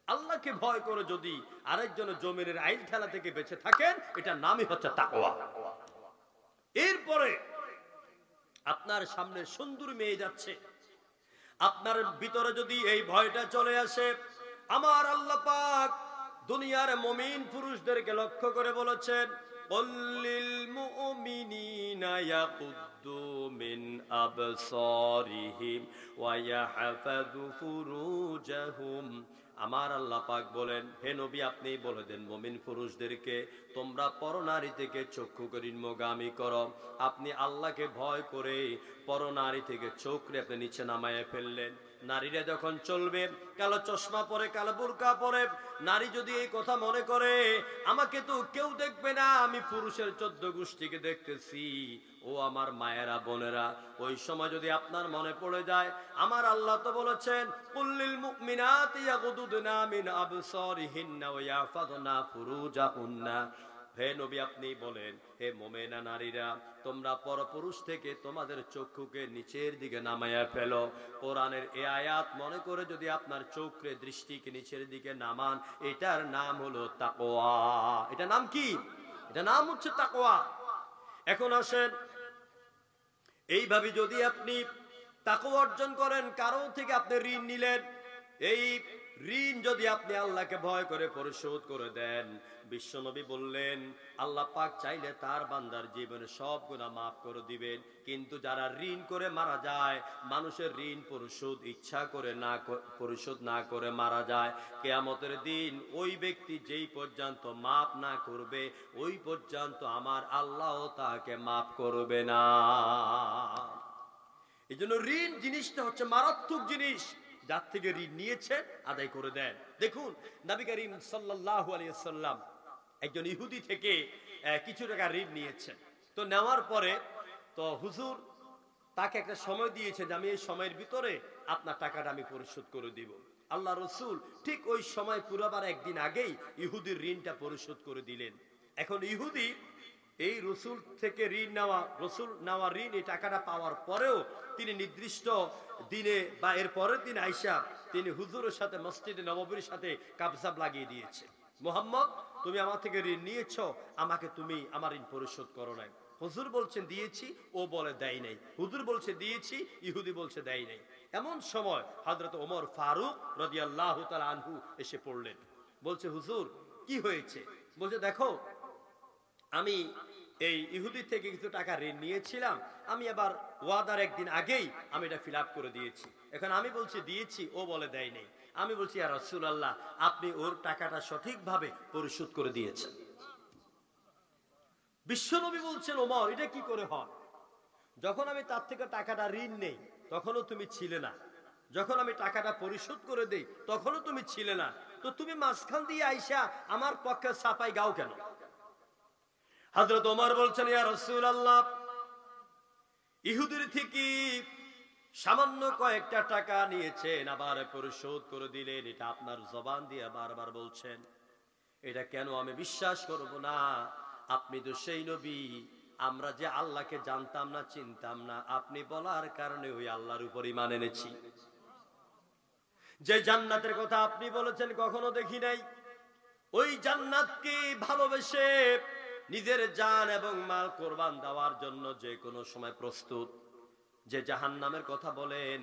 Speaker 1: আল্লাহকে ভয় করে যদি আরেকজনের জমিনের আইল ঠেলা থেকে বেঁচে থাকেন, এটার নামই হচ্ছে তাকওয়া। এরপরে আপনার সামনে সুন্দর মেয়ে যাচ্ছে, আপনার ভিতরে যদি এই ভয়টা চলে আসে, আমার আল্লাহ পাক দুনিয়ার মুমিন পুরুষদেরকে লক্ষ্য করে বলেছেন, কুল্লিল মুমিনিনা ইয়াকুদ্দু মিন আবসারিহিম ওয়া ইয়াহফাযু ফুরুজাহুম। আমার আল্লাহ পাক বলেন, হে নবী আপনি বলে দেন মুমিন পুরুষদেরকে, তোমরা পরনারী থেকে চক্ষুকে নিম্নগামী করো। আপনি আল্লাহকে ভয় করে পরনারী থেকে চোখরে আপনি নিচে নামায় ফেললেন। নারীরা যখন চলবে, কালো চশমা পরে, কালো বুরকা পরে, নারী যদি এই কথা মনে করে আমাকে তো কেউ দেখবে না, আমি পুরুষের 14 গোষ্ঠীকে দেখতেছি, ও আমার মায়েরা বোনেরা, ওই সময় যদি আপনার মনে পড়ে যায়, আমার আল্লাহ তো বলেছেন কুল্লিল মুমিনাতি ইয়াগুদুদনা মিন আবসারিহিন্না ওয়া ইয়াহফাযনা ফুরুজাহুন্না। হে নবী, আপনি বলেন, হে মুমিনা নারীরা, তোমরা পরপুরুষ থেকে তোমাদের চক্ষুকে নিচের দিকে নামায়া ফেলো। কোরআনের এই আয়াত মনে করে যদি আপনার চোখে দৃষ্টিকে নিচের দিকে নামান, এটার নাম হলো তাকওয়া। এটা নাম কি? এটা নাম হচ্ছে তাকওয়া। এখন আসেন, এইভাবে যদি আপনি তাকওয়া অর্জন করেন, কারো থেকে আপনি ঋণ নিলেন, এই ঋণ যদি আপনি আল্লাহকে ভয় করে পরিশোধ করে দেন, বিশ্বনবী বললেন আল্লাহ পাক চাইলে তার বান্দার জীবনে সব গুনাহ মাফ করে দিবেন। কিন্তু যারা ঋণ করে মারা যায়, মানুষের ঋণ পরিশোধ ইচ্ছা করে পরিশোধ না করে মারা যায়, কিয়ামতের দিন ওই ব্যক্তি যেই পর্যন্ত মাফ না করবে, ওই পর্যন্ত আমার আল্লাহ তাকে মাফ করবে না। এই জন্য ঋণ জিনিসটা হচ্ছে মারাত্মক জিনিস। যার থেকে ঋণ নিয়েছে আদায় করে দেন। দেখুন, নবী করিম সাল্লাল্লাহু আলাইহি ওয়াসাল্লাম একজন ইহুদি থেকে কিছু টাকা ঋণ নিয়েছেন। তো নেওয়ার পরে তো হুজুর তাকে একটা সময় দিয়েছে যে আমি এই সময়ের ভিতরে আপনার টাকাটা আমি পরিশোধ করে দিব। আল্লাহ রসুল ঠিক ওই সময় পুরোবার একদিন আগেই ইহুদির ঋণটা পরিশোধ করে দিলেন। এখন ইহুদি এই রসুল থেকে ঋণ নেওয়া ঋণ, এই টাকাটা পাওয়ার পরেও তিনি নির্দিষ্ট দিনে বা এর পরের দিন আইসা তিনি হুজুরের সাথে মসজিদে নববীর সাথে কাবজাব লাগিয়ে দিয়েছে, মুহাম্মদ তুমি আমার থেকে ঋণ নিয়েছ, আমাকে তুমি আমার ঋণ পরিশোধ করো নাই। হুজুর বলছেন দিয়েছি, ও বলে দেয় নাই। হুজুর বলছে দিয়েছি, ইহুদি বলছে দেয় নাই। এমন সময় হযরত ওমর ফারুক রাদিয়াল্লাহু তাআলা আনহু এসে পড়লেন। বলছে হুজুর কি হয়েছে? বলছে দেখো, আমি এই ইহুদি থেকে কিছু টাকা ঋণ নিয়েছিলাম, আমি আবার ওয়াদার একদিন আগেই আমি এটা ফিল আপ করে দিয়েছি। এখন আমি বলছি দিয়েছি, ও বলে দেয় নাই। আমি বলছি ইয়া রাসূলুল্লাহ, আপনি ওর টাকাটা সঠিকভাবে পরিশোধ করে দিয়েছেন। বিশ্বনবী বলছেন ওমর এটা কি করে হয়? যখন আমি তার থেকে টাকাটা ঋণ নেই তখনও তুমি ছিলে না, যখন আমি টাকাটা পরিশোধ করে দেই তখনও তুমি ছিলে না, তো তুমি মাঝখান দিয়ে আইসা আমার পক্ষে সাফাই গাও কেন? হযরত ওমর বলছেন ইয়া রাসূলুল্লাহ, ইহুদির থেকে সামান্য কয়েকটা টাকা নিয়েছেন, আবার পরিশোধ করে দিলেন, এটা আপনার জবান দিয়ে বারবার বলছেন, এটা কেন আমি বিশ্বাস করব না? আপনি তো সেই নবী, আমরা যে আল্লাহকে জানতাম না, চিনতাম না, আপনি বলার কারণে ওই আল্লাহর উপর ঈমান এনেছি। যে জান্নাতের কথা আপনি বলেছেন কখনো দেখি নাই, ওই জান্নাতকে ভালোবেসে নিজের জান এবং মাল কোরবান দেওয়ার জন্য যে কোনো সময় প্রস্তুত। যে জাহান্নামের কথা বলেন,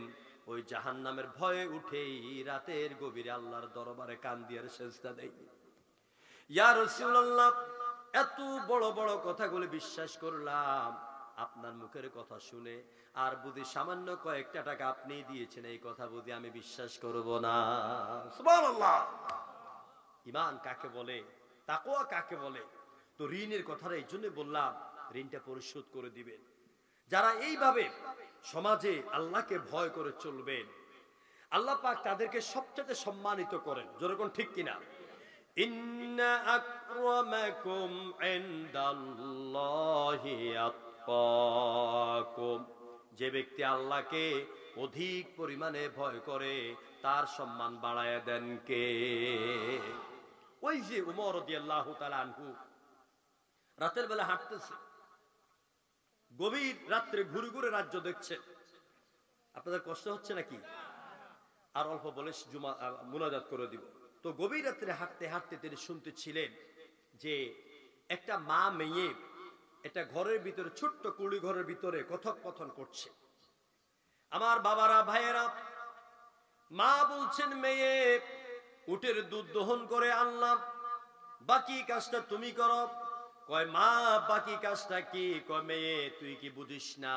Speaker 1: ওই জাহান্নামের ভয়ে উঠেই রাতের গভীরে আল্লাহর দরবারে কান দিয়ে সেজদা দেয়। ইয়া রাসূলুল্লাহ, এত বড় বড় কথাগুলো বিশ্বাস করলাম আপনার মুখের কথা শুনে, আর বুঝি সামান্য কয়েকটা টাকা আপনি দিয়েছেন, এই কথা বুঝি আমি বিশ্বাস করব না। সুবহানাল্লাহ। ঈমান কাকে বলে, তাকওয়া কাকে বলে? তো ঋণের কথাটা এই জন্য বললাম, ঋণটা পরিশোধ করে দিবেন। যারা এইভাবে সমাজে আল্লাহকে ভয় করে চলবেন, আল্লাহ পাক তাদেরকে সবচেয়ে সম্মানিত করেন। যেরকম ঠিক কিনা? ইন্না আকরামাকুম ইনদাল্লাহি আতকাকুম। যে ব্যক্তি আল্লাহকে অধিক পরিমাণে ভয় করে তার সম্মান বাড়ায় দেন কে? ওই যে উমর রাদিয়াল্লাহু তাআলা আনহু রাতের বেলা হাঁটতেছে, গভীর রাত্রে ঘুরে ঘুরে রাজ্য দেখছে। আপনাদের কষ্ট হচ্ছে নাকি? আর অল্প বলে মুনাজাত করে দিব। তো গভীর রাত্রে হাঁটতে হাঁটতে তিনি শুনতেছিলেন যে একটা মা মেয়ে একটা ঘরের ভিতরে, ছোট্ট কুড়ি ঘরের ভিতরে কথোপকথন করছে। আমার বাবারা, ভাইয়েরা, মা বলছেন মেয়ে উটের দুধ দহন করে আনলাম, বাকি কাজটা তুমি করো। কয় মা বাকি কাজটা কি? কয় মেয়ে তুই কি বুঝিস না,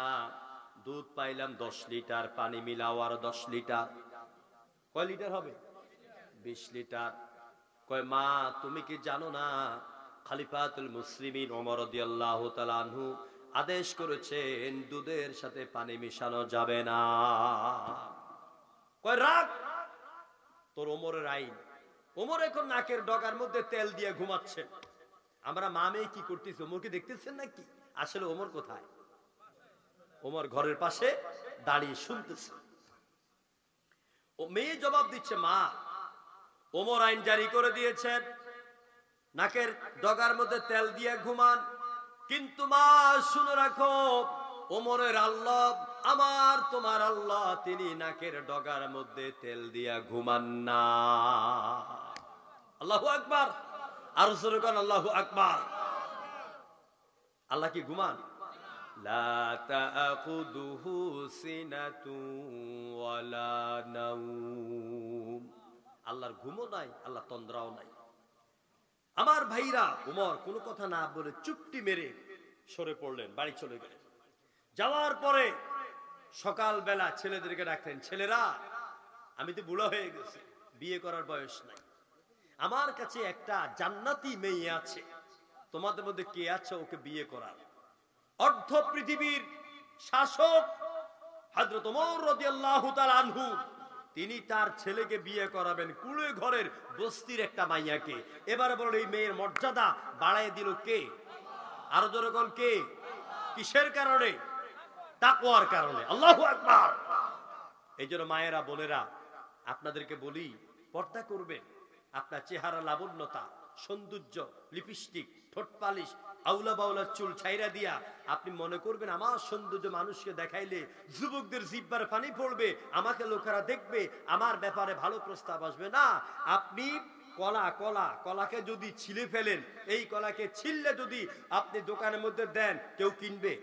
Speaker 1: দুধ পাইলাম 10 লিটার, পানি মিলাও আর 10 লিটার। কয় লিটার হবে? 20 লিটার। কয় মা তুমি কি জানো না খলিফাতুল মুসলিমিন ওমর রাদিয়াল্লাহু তাআলা আনহু আদেশ করেছেন দুধের সাথে পানি মিশানো যাবে না। কয় রাখ তোর ওমরের আইন। ওমর এখন নাকের ডগার মধ্যে তেল দিয়ে ঘুমাচ্ছেন। আমরা মা মেয়ে কি করতেছি, ওমরকে দেখতেছেন নাকি? আসলে ওমর কোথায়? ওমর ঘরের পাশে দাঁড়িয়ে শুনতেছে। ও মেয়ে জবাব দিচ্ছে, মা ওমর আইন জারি করে দিয়েছেন নাকের ডগার মধ্যে তেল দিয়ে ঘুমান, কিন্তু মা শুনে রাখো ওমরের আল্লাহ আমার তোমার আল্লাহ তিনি নাকের ডগার মধ্যে তেল দিয়া ঘুমান না। আল্লাহু আকবার, আর জোরে বলেন আল্লাহু আকবার। আল্লাহ কি ঘুমান? লা তাখুযুহু সিনাতুন ওয়ালা নাওম। আল্লাহর ঘুমও নাই, আল্লাহ তন্দ্রাও নাই। আমার ভাইরা, ওমর কোনো কথা না বলে চুপটি মেরে সরে পড়লেন, বাড়ি চলে গেলেন। যাওয়ার পরে সকালবেলা ছেলেদেরকে ডাকলেন, ছেলেরা আমি তো বুড়া হয়ে গেছি, বিয়ে করার বয়স নাই, আমার কাছে একটা জান্নাতি মেয়ে আছে, তোমাদের মধ্যে কে আছে ওকে বিয়ে করার? অর্ধ পৃথিবীর শাসক হযরত ওমর রাদিয়াল্লাহু তাআলা আনহু তিনি তার ছেলেকে বিয়ে করাবেন কুড়ে ঘরের বস্তির একটা মাইয়াকে। এবারে বলেন এই মেয়ের মর্যাদা বাড়ায় দিল কে? আরো জোরে বল কে? কিসের কারণে? তাকওয়ার কারণে। আল্লাহু আকবার। এই জন্য মায়েরা বোনেরা আপনাদেরকে বলি, পর্দা করবেন। আপনার চেহারা লাবণ্যতা, সৌন্দর্য, লিপস্টিক, ঠোঁট পালিশ, আউলা বাউলা চুল ছাইরা দিয়া আপনি মনে করবেন আমার সৌন্দর্য মানুষকে দেখাইলে যুবকদের জিহ্বার পানি পড়বে, আমাকে লোকেরা দেখবে, আমার ব্যাপারে ভালো প্রস্তাব আসবে। না, আপনি কলাকে যদি ছিলে ফেলেন, এই কলাকে ছিললে যদি আপনি দোকানের মধ্যে দেন, কেউ কিনবে?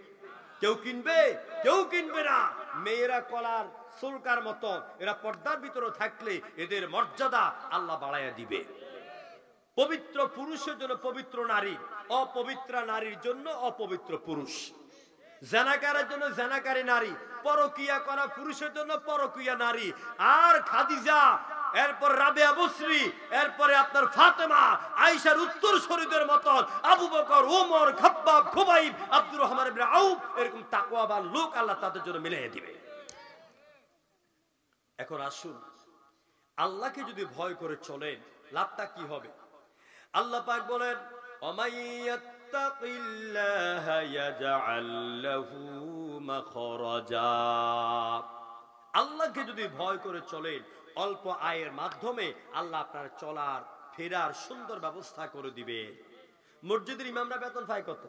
Speaker 1: কেউ কিনবে? কেউ কিনবে না। মেয়েরা কলার সুলকার মতো, এরা পর্দার ভিতরে থাকলে এদের মর্যাদা আল্লাহ বাড়াইয়া দিবে। পবিত্র পুরুষের জন্য পবিত্র নারী, অপবিত্র নারীর জন্য অপবিত্র পুরুষ। জানাকারের জন্য জানাকারী নারী, পরকিয়া করা পুরুষের জন্য পরকিয়া নারী। আর খাদিজা, এরপর রাবেয়া বসরি, এরপরে আপনার ফাতেমা, আয়েশার উত্তর শরীদের মতন আবু বকর, ওমর, খাব্বাব, খুবাইব, আব্দুর রহমান ইবনে আউফ, এরকম তাকওয়াবান লোক আল্লাহ তাদের জন্য মিলিয়ে দিবে। এখন আসুন, আল্লাহকে যদি ভয় করে চলেন লাভটা কি হবে? আল্লাহ পাক বলেন, ওমাইয়াত্তাকিল্লাহা ইয়াজআল লাহু মাখরাজা। আল্লাহকে যদি ভয় করে চলেন, অল্প আয়ের মাধ্যমে আল্লাহ আপনার চলার ফেরার সুন্দর ব্যবস্থা করে দিবে। মসজিদের ইমামরা বেতন পায় কত?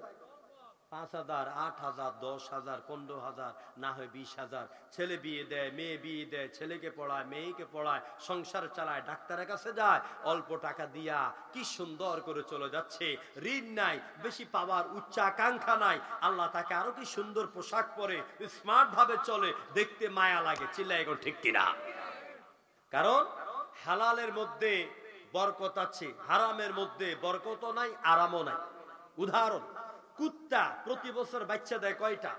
Speaker 1: 5,000, 8,000, 10,000, 15,000, না হয় 20,000। ছেলে বিয়ে দেয়, মেয়ে বিয়ে দেয়, ছেলেকে পড়ায়, মেয়েকে পড়ায়, সংসার চালায়, ডাক্তারের কাছে যায়, অল্প টাকা দিয়া কি সুন্দর করে চলে যাচ্ছে। ঋণ নাই, বেশি পাওয়ার উচ্চাকাঙ্ক্ষা নাই। আল্লাহ তাকে আরো কি সুন্দর পোশাক পরে স্মার্ট ভাবে চলে, দেখতে মায়া লাগে। চিল্লায় এখন ঠিক কিনা? কারণ হালালের মধ্যে বরকত আছে, হারামের মধ্যে বরকতও নাই, আরামও নাই। উদাহরণ, কুত্তা প্রতি বছর বাচ্চা দেয় কয়টা?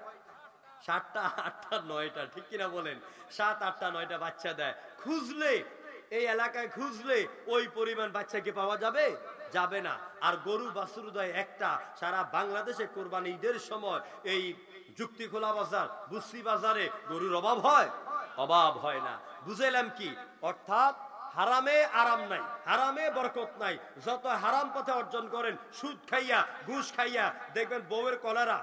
Speaker 1: 7টা, 8টা, 9টা, ঠিক কিনা বলেন? 7, 8টা, 9টা বাচ্চা দেয়। খুঁজলে, এই এলাকায় খুঁজলে ওই পরিমাণ বাচ্চা কি পাওয়া যাবে? যাবে না। আর গরু বাছুর দেয় একটা। সারা বাংলাদেশে কোরবানি ঈদের সময় এই যুক্তি খোলা বাজার, বুসি বাজারে গরুর অভাব হয়? অভাব হয় না। বুঝাইলাম কি? অর্থাৎ হারামে আরাম নাই, হারামে বরকত নাই। যত হারাম পথে অর্জন করেন, সুদ খাইয়া, ঘুষ খাইয়া, দেখবেন বউয়ের কলারা,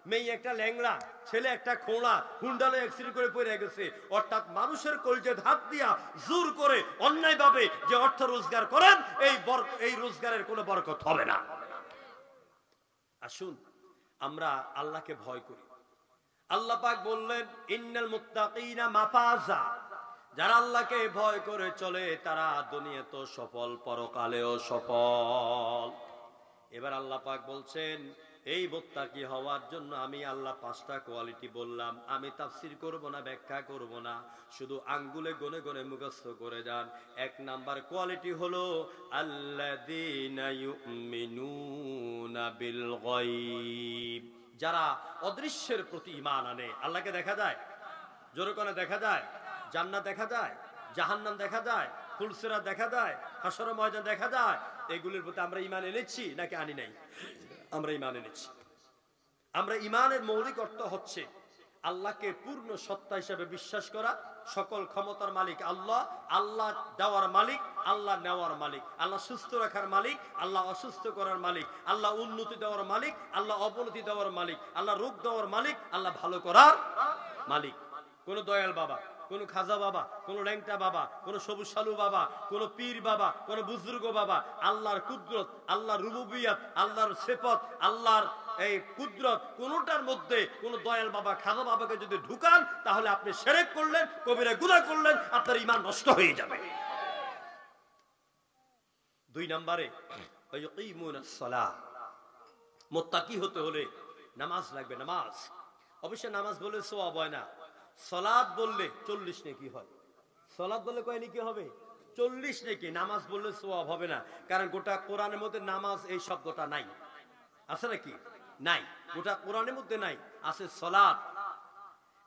Speaker 1: মেয়ে একটা ল্যাংড়া, ছেলে একটা খোঁড়া, হুন্ডালে অ্যাক্সিডেন্ট করে পড়ে গেছে। অর্থাৎ মানুষের কলজে হাত দিয়া জোর করে অন্যায় ভাবে যে অর্থ রোজগার করেন, এই রোজগারের কোনো বরকত হবে না। আসুন আমরা আল্লাহকে ভয় করি। আল্লাহ পাক বললেন, ইন্নাল মুত্তাকিনা মাফাজা। যারা আল্লাহকে ভয় করে চলে তারা দুনিয়াতেও সফল, পরকালেও সফল। এবার আল্লাহ পাক বলছেন, এই মুত্তাকি হওয়ার জন্য আমি আল্লাহ 5টা কোয়ালিটি বললাম। আমি তাফসীর করব না, ব্যাখ্যা করব না, শুধু আঙ্গুলে গনে গনে মুখস্থ করে যান। 1 নাম্বার কোয়ালিটি হলো আল্লাযীনা ইউমিনুনা বিল গায়ব। যারা অদৃশ্যের প্রতি ঈমান আনে। আল্লাহকে দেখা যায়? জোরে করে দেখা যায়? জান্নাত দেখা যায়? জাহান্নাম দেখা যায়? ফুলসিরাত দেখা যায়? হাসর ময়দান দেখা যায়? এগুলির প্রতি আমরা ঈমান এনেছি নাকি আনি নাই? আমরা ঈমান এনেছি। আমরা ঈমানের মৌলিক অর্থ হচ্ছে আল্লাহকে পূর্ণ সত্তা হিসেবে বিশ্বাস করা, সকল ক্ষমতার মালিক আল্লাহ, আল্লাহ দেওয়ার মালিক, আল্লাহ নেওয়ার মালিক, আল্লাহ সুস্থ রাখার মালিক, আল্লাহ অসুস্থ করার মালিক, আল্লাহ উন্নতি দেওয়ার মালিক, আল্লাহ অবনতি দেওয়ার মালিক, আল্লাহ রোগ দেওয়ার মালিক, আল্লাহ ভালো করার মালিক। কোন দয়াল বাবা, কোন খাজা বাবা, কোন ল্যাংটা বাবা, কোন সবুজ সালু বাবা, কোন পীর বাবা, কোন বুজুর্গ বাবা, আল্লাহর কুদরত, আল্লাহর রুবুবিয়ত, আল্লাহর সিফাত, আল্লাহর এই কুদরত, কোনটার মধ্যে কোন দয়াল বাবা খাজা বাবাকে যদি ঢুকান তাহলে আপনি শিরক করলেন, কবিরা গুনাহ করলেন, আপনার ঈমান নষ্ট হয়ে যাবে। 2 নম্বরে ইয়াকিমুনাস সালাহ, মুত্তাকি হতে হলে নামাজ লাগবে। নামাজ অবশ্যই নামাজ বললে সওয়াব হয় না, সালাত বললে 40 নেকি হয়। সালাত বললে কয় নেকি হবে? 40 নেকি। নামাজ বললে সওয়াব হবে না, কারণ গোটা কোরআনের মধ্যে নামাজ এই শব্দটা নাই। আছে নাকি? নাই, গোটা কোরআনের মধ্যে নাই। আছে সালাত।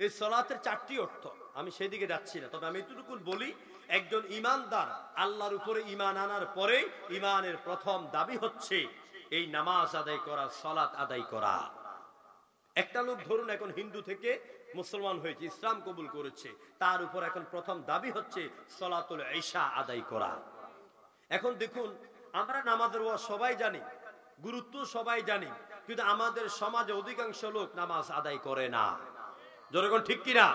Speaker 1: এই সালাতের 4টি অর্থ, আমি সেদিকে যাচ্ছি না, তবে আমি এতটুকু বলি, একজন ঈমানদার আল্লাহর উপরে ঈমান আনার পরে ঈমানের প্রথম দাবি হচ্ছে এই নামাজ আদায় করা, সালাত আদায় করা। একটা লোক ধরুন এখন হিন্দু থেকে মুসলমান হয়েছে, ইসলাম কবুল করেছে, তার উপর এখন প্রথম দাবি হচ্ছে সালাতুল ইশা আদায় করা। এখন দেখুন, আমরা নামাজের ওয়াজ সবাই জানি, গুরুত্ব সবাই জানি, কিন্তু আমাদের সমাজে অধিকাংশ লোক নামাজ আদায় করে না। জনগণ ঠিক কিনা?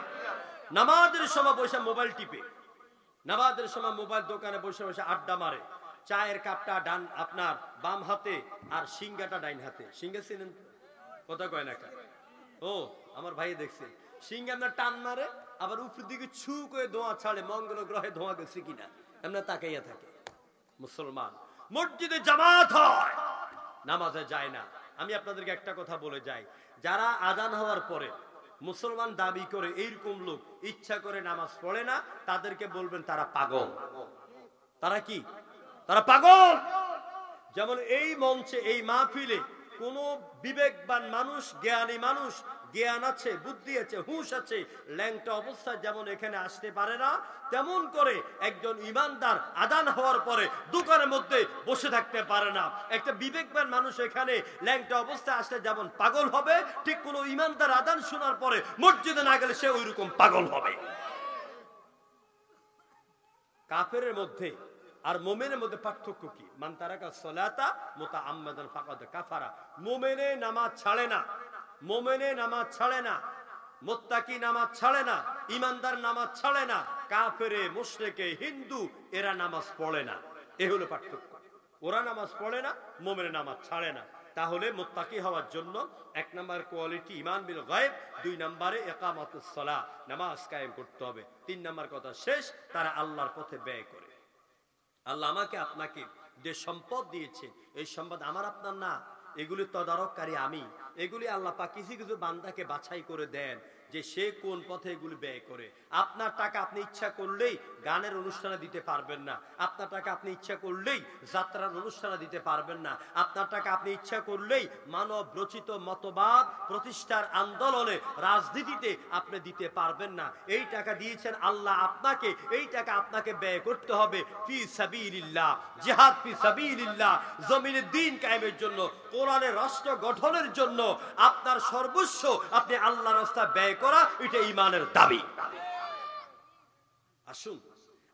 Speaker 1: নামাজের সময় বসে মোবাইল টিপে, নামাজের সময় মোবাইল দোকানে বসে বসে আড্ডা মারে, চায়ের কাপটা ডান আপনার বাম হাতে আর সিঙ্গাটা ডাইন হাতে। সিঙ্গা ছিলেন কথা কয় না? ও আমার ভাই দেখছে, সিঙ্গা আপনার টান মারে, আবার উপর দিকে ছু করে ধোঁয়া ছাড়ে, মঙ্গল গ্রহে ধোঁয়া গেছে কিনা এমন তাকাইয়া থাকে। মুসলমান মসজিদে জামাত হয়, নামাজে যায় না। আমি আপনাদেরকে একটা কথা বলে যাই, যারা আজান হওয়ার পরে মুসলমান দাবি করে এইরকম লোক ইচ্ছা করে নামাজ পড়ে না, তাদেরকে বলবেন তারা পাগল। তারা কি? তারা পাগল। যেমন এই মঞ্চে, এই মাহফিলে কোন বিবেকবান মানুষ, জ্ঞানী মানুষ, জ্ঞান আছে, বুদ্ধি আছে, হুঁশ আছে, ল্যাংটা অবস্থায় যেমন এখানে আসতে পারে না, তেমন করে একজন ঈমানদার আজান হওয়ার পরে দোকানের মধ্যে বসে থাকতে পারে না। একটা বিবেকবান মানুষ এখানে ল্যাংটা অবস্থায় আসলে যেমন পাগল হবে, ঠিক কোন ঈমানদার আজান শোনার পরে মসজিদে না গেলে সে ওইরকম পাগল হবে। কাফেরের মধ্যে আর মুমিনের মধ্যে পার্থক্য কি? মান তারাকা সালাতা মুতাআম্মাদান ফাকাদ কাফারা। মুমিনে নামাজ ছাড়ে না, মুমিনে নামাজ ছাড়ে না, মুত্তাকি নামাজ ছাড়ে না, ঈমানদার নামাজ ছাড়ে না, কাফেরে, মুশরিকে, হিন্দু এরা নামাজ পড়ে না। এই হলো পার্থক্য। ওরা নামাজ পড়ে না, মুমিনে নামাজ ছাড়ে না। তাহলে মুত্তাকি হওয়ার জন্য 1 নম্বর কোয়ালিটি ঈমান বিল গায়ব, 2 নম্বরে ইকামাতুস সালাহ, নামাজ কায়েম করতে হবে। 3 নম্বর কথা শেষ, তারা আল্লাহর পথে ব্যয় করে। আল্লাহ আমাকে আপনাকে যে সম্পদ দিয়েছে, এই সম্পদ আমার আপনার না, এগুলি তদারককারী আমি। এগুলি আল্লাহ পাক কিছু কিছু বান্দাকে বাছাই করে দেন যে সে কোন পথে এগুলি ব্যয় করে। আপনার টাকা আপনি ইচ্ছা করলেই গানের অনুষ্ঠানে দিতে পারবেন না, আপনার টাকা আপনি ইচ্ছা করলেই যাত্রার অনুষ্ঠানে দিতে পারবেন না, আপনার টাকা আপনি ইচ্ছা করলেই মানব রচিত মতবাদ প্রতিষ্ঠার আন্দোলনে, রাজনীতিতে আপনি দিতে পারবেন না। এই টাকা দিয়েছেন আল্লাহ আপনাকে, এই টাকা আপনাকে ব্যয় করতে হবে ফি সাবিলিল্লাহ, জিহাদ ফি সাবিলিল্লাহ, জমিনের দ্বীন কায়েমের জন্য, কোরআনের রাষ্ট্র গঠনের জন্য আপনার সর্বস্ব আপনি আল্লাহর রাস্তায় ব্যয় করা, এটা ঈমানের দাবি। আসুন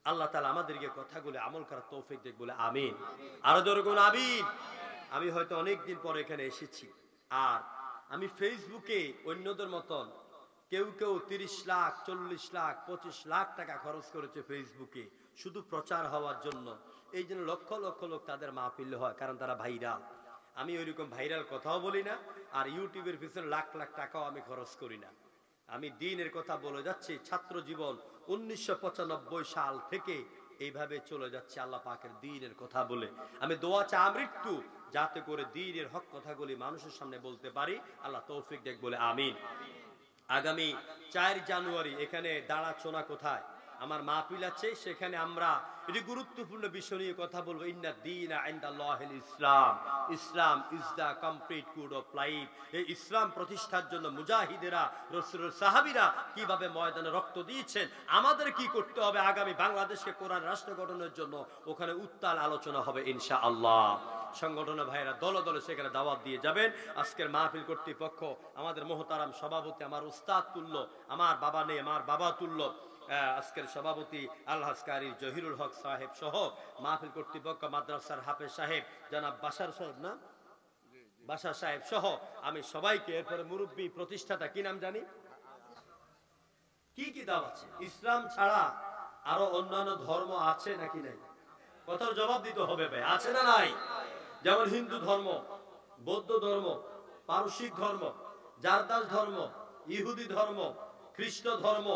Speaker 1: আল্লাহ তাআলা আমাদেরকে কথাগুলো আমল করার তৌফিক দেখ বলে আমিন। আরো জোরে বলুন আমিন। আমি হয়তো অনেকদিন পর এখানে এসেছি, আর আমি ফেসবুকে অন্যদের মতন কেউ কেউ 30 লাখ, 40 লাখ, 25 লাখ টাকা খরচ করেছে ফেসবুকে শুধু প্রচার হওয়ার জন্য। এই জন্য লক্ষ লক্ষ লোক তাদের মাহফিল হয়, কারণ তারা ভাইরাল। আমি ওইরকম ভাইরাল কথাও বলি না, আর ইউটিউবের পিছনে লাখ লাখ টাকাও আমি খরচ করি না। আমি দ্বীনের কথা বলে যাচ্ছি। ছাত্র জীবন 1995 সাল থেকে এইভাবে চলে যাচ্ছে আল্লাহ পাকের দ্বীনের কথা বলে। আমি দোয়া চাই মৃত্যু যাতে করে দ্বীনের হক কথাগুলি মানুষের সামনে বলতে পারি। আল্লাহ তৌফিক দেখ বলে আমিন। আগামী 4 জানুয়ারি এখানে দাঁড়াচ্ছ না কোথায়? আমার মাহফিল আছে, সেখানে আমরা এটি গুরুত্বপূর্ণ বিষয় নিয়ে কথা বলবো। ইন্না দীনা ইনদাল্লাহিল ইসলাম, Islam is the complete code of life. এই ইসলাম প্রতিষ্ঠার জন্য মুজাহিদেরা, রাসূলের সাহাবীরা কিভাবে ময়দানে রক্ত দিয়েছেন, আমাদের কি করতে হবে আগামী বাংলাদেশকে কোরআন রাষ্ট্র গঠনের জন্য, ওখানে উত্তাল আলোচনা হবে ইনশাআল্লাহ। সংগঠনের ভাইরা দলে দলে সেখানে দাওয়াত দিয়ে যাবেন। আজকের মাহফিল কর্তৃপক্ষ, আমাদের মোহতারাম সভাপতি, আমার উস্তাদ তুল্য, আমার বাবা নেই আমার বাবা তুল্য, আজকের সভাপতি আলহাজ কারি জহিরুল হক সাহেব সহ মাহফিল কর্তৃপক্ষ, মাদ্রাসার হাফেজ সাহেব জনাব বাশার সাহেব, না বাশার সাহেব সহ আমি সবাইকে, এরপরে মুরব্বী প্রতিষ্ঠাতা কি নাম জানি, কি কি দাওয়াত আছে? ইসলাম ছাড়া আরো অন্যান্য ধর্ম আছে নাকি নাই? কথার জবাব দিতে হবে ভাই, আছে না নাই? যেমন হিন্দু ধর্ম, বৌদ্ধ ধর্ম, পারসিক ধর্ম, জারদাস ধর্ম, ইহুদি ধর্ম, খ্রিস্ট ধর্ম,